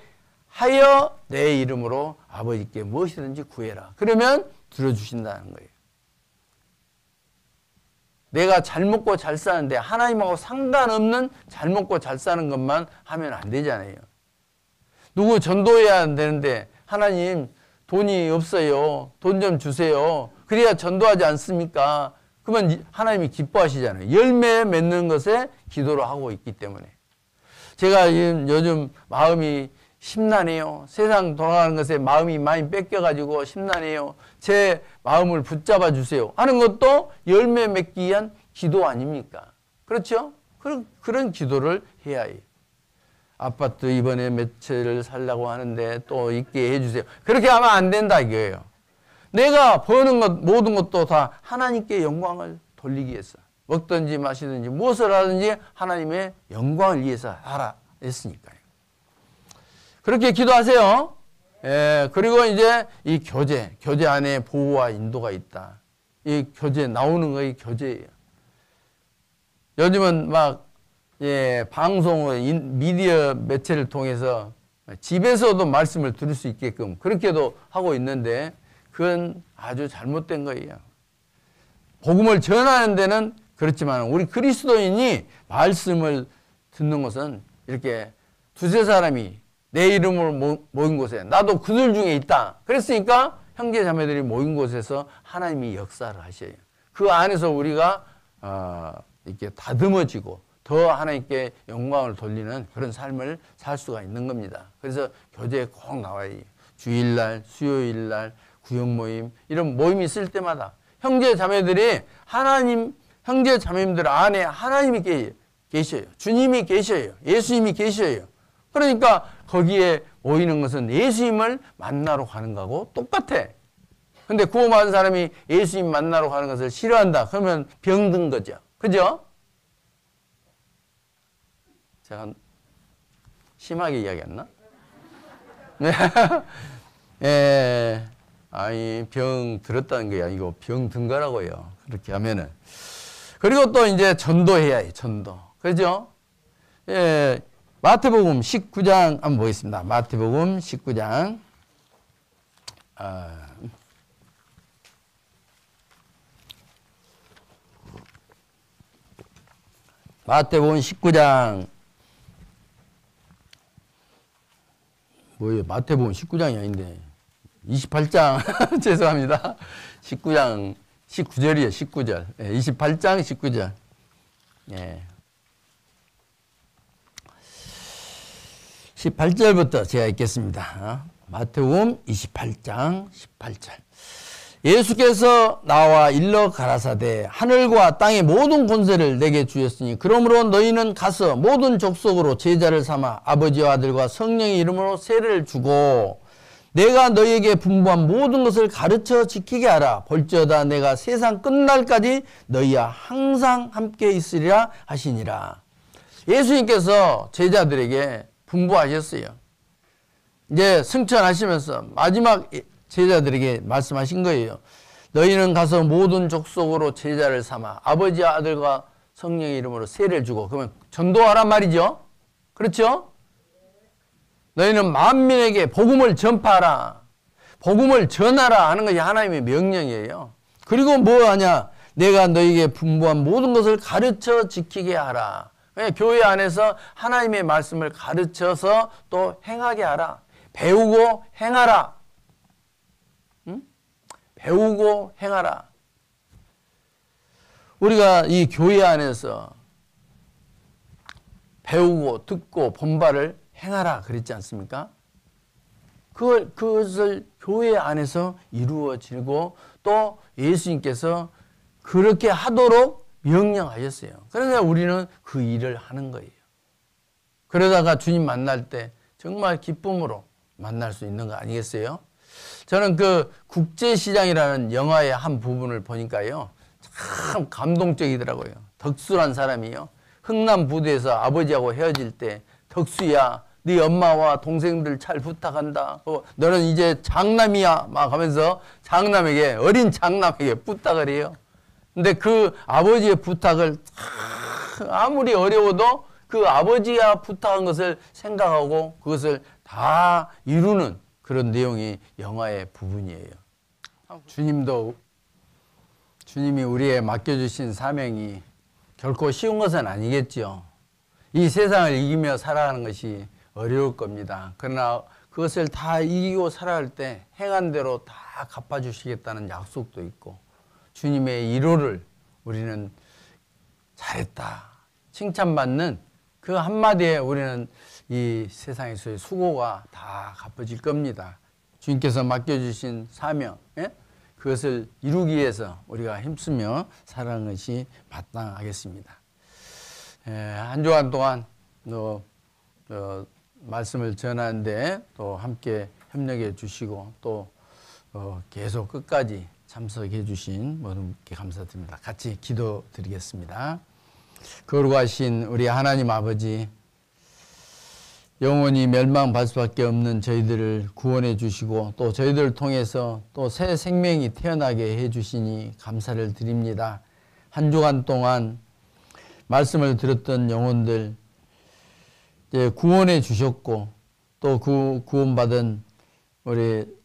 하여 내 이름으로 아버지께 무엇이든지 구해라. 그러면 들어주신다는 거예요. 내가 잘 먹고 잘 사는데 하나님하고 상관없는 잘 먹고 잘 사는 것만 하면 안 되잖아요. 누구 전도해야 되는데 하나님 돈이 없어요. 돈 좀 주세요. 그래야 전도하지 않습니까? 그러면 하나님이 기뻐하시잖아요. 열매 맺는 것에 기도를 하고 있기 때문에. 제가 요즘 마음이 심란해요. 세상 돌아가는 것에 마음이 많이 뺏겨가지고 심란해요. 제 마음을 붙잡아 주세요. 하는 것도 열매 맺기 위한 기도 아닙니까? 그렇죠? 그런 기도를 해야 해요. 아파트 이번에 몇 채를 살려고 하는데 또 있게 해주세요. 그렇게 하면 안 된다 이거예요. 내가 버는 것 모든 것도 다 하나님께 영광을 돌리기 위해서 먹든지 마시든지 무엇을 하든지 하나님의 영광을 위해서 하라 했으니까요. 그렇게 기도하세요. 예, 그리고 이제 이 교제 안에 보호와 인도가 있다. 이 교제 나오는 거이 교제예요. 요즘은 막 방송을 미디어 매체를 통해서 집에서도 말씀을 들을 수 있게끔 그렇게도 하고 있는데 그건 아주 잘못된 거예요. 복음을 전하는 데는 그렇지만 우리 그리스도인이 말씀을 듣는 것은 이렇게 두세 사람이 내 이름으로 모인 곳에 나도 그들 중에 있다. 그랬으니까 형제 자매들이 모인 곳에서 하나님이 역사를 하셔요. 그 안에서 우리가 이렇게 다듬어지고 더 하나님께 영광을 돌리는 그런 삶을 살 수가 있는 겁니다. 그래서 교제에 꼭 나와야 해요. 주일날, 수요일날, 구역 모임 이런 모임이 있을 때마다 형제 자매들이 형제 자매님들 안에 하나님이 계셔요. 주님이 계셔요. 예수님이 계셔요. 그러니까 거기에 모이는 것은 예수님을 만나러 가는 거하고 똑같아. 근데 구원받은 사람이 예수님 만나러 가는 것을 싫어한다. 그러면 병든 거죠. 그죠? 제가 심하게 이야기했나? 네. 예. 아니, 병 들었다는 게 아니고 병 든 거라고요. 그렇게 하면은. 그리고 또 이제 전도해야 해요. 전도. 그죠? 예. 마태복음 19장 한번 보겠습니다. 마태복음 19장. 마태복음 19장 뭐예요? 마태복음 19장이 아닌데 28장 죄송합니다. 19장 19절이에요. 19절. 28장 19절. 예. 18절부터 제가 읽겠습니다. 마태복음 28장 18절. 예수께서 나와 일러 가라사대 하늘과 땅의 모든 권세를 내게 주셨으니 그러므로 너희는 가서 모든 족속으로 제자를 삼아 아버지와 아들과 성령의 이름으로 세례를 주고 내가 너희에게 분부한 모든 것을 가르쳐 지키게 하라. 볼지어다 내가 세상 끝날까지 너희와 항상 함께 있으리라 하시니라. 예수님께서 제자들에게 분부하셨어요. 이제 승천하시면서 마지막 제자들에게 말씀하신 거예요. 너희는 가서 모든 족속으로 제자를 삼아 아버지와 아들과 성령의 이름으로 세례를 주고, 그러면 전도하란 말이죠. 그렇죠? 너희는 만민에게 복음을 전파하라. 복음을 전하라 하는 것이 하나님의 명령이에요. 그리고 뭐 하냐? 내가 너희에게 분부한 모든 것을 가르쳐 지키게 하라. 교회 안에서 하나님의 말씀을 가르쳐서 또 행하게 하라. 배우고 행하라. 응? 배우고 행하라. 우리가 이 교회 안에서 배우고 듣고 본바를 행하라 그랬지 않습니까? 그것을 교회 안에서 이루어지고 또 예수님께서 그렇게 하도록 명령하셨어요. 그러니까 우리는 그 일을 하는 거예요. 그러다가 주님 만날 때 정말 기쁨으로 만날 수 있는 거 아니겠어요? 저는 그 국제시장이라는 영화의 한 부분을 보니까요, 참 감동적이더라고요. 덕수란 사람이요, 흥남 부두에서 아버지하고 헤어질 때, 덕수야, 네 엄마와 동생들 잘 부탁한다. 너는 이제 장남이야. 막 하면서 장남에게, 어린 장남에게 부탁을 해요. 근데 그 아버지의 부탁을 아무리 어려워도 그 아버지가 부탁한 것을 생각하고 그것을 다 이루는 그런 내용이 영화의 부분이에요. 주님이 우리에 맡겨주신 사명이 결코 쉬운 것은 아니겠죠. 이 세상을 이기며 살아가는 것이 어려울 겁니다. 그러나 그것을 다 이기고 살아갈 때 행한 대로 다 갚아주시겠다는 약속도 있고, 주님의 위로를 우리는 잘했다 칭찬받는 그 한마디에 우리는 이 세상에서의 수고가 다 갚아질 겁니다. 주님께서 맡겨주신 사명, 그것을 이루기 위해서 우리가 힘쓰며 살아가는 것이 마땅하겠습니다. 한 주간 동안 말씀을 전하는데 또 함께 협력해 주시고 또 계속 끝까지 참석해 주신 모든 분께 감사드립니다. 같이 기도드리겠습니다. 거룩하신 우리 하나님 아버지, 영원히 멸망받을 수밖에 없는 저희들을 구원해 주시고 또 저희들을 통해서 또 새 생명이 태어나게 해 주시니 감사를 드립니다. 한 주간 동안 말씀을 들었던 영혼들 이제 구원해 주셨고 또 구원받은 우리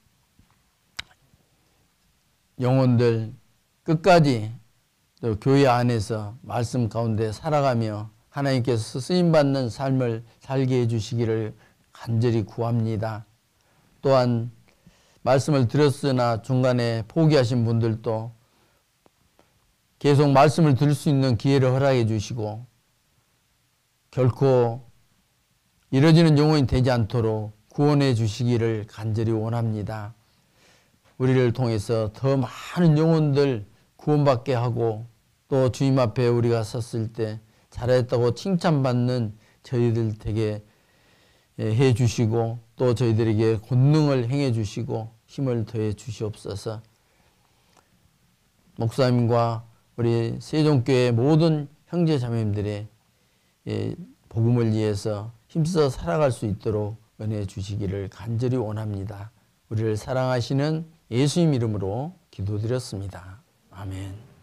영혼들 끝까지 또 교회 안에서 말씀 가운데 살아가며 하나님께서 쓰임받는 삶을 살게 해주시기를 간절히 구합니다. 또한 말씀을 들었으나 중간에 포기하신 분들도 계속 말씀을 들을 수 있는 기회를 허락해 주시고 결코 이뤄지는 영혼이 되지 않도록 구원해 주시기를 간절히 원합니다. 우리를 통해서 더 많은 영혼들 구원받게 하고 또 주님 앞에 우리가 섰을 때 잘했다고 칭찬받는 저희들 되게 해 주시고 또 저희들에게 권능을 행해 주시고 힘을 더해 주시옵소서. 목사님과 우리 세종교회 모든 형제 자매님들의 복음을 위해서 힘써 살아갈 수 있도록 은혜 주시기를 간절히 원합니다. 우리를 사랑하시는 예수님 이름으로 기도드렸습니다. 아멘.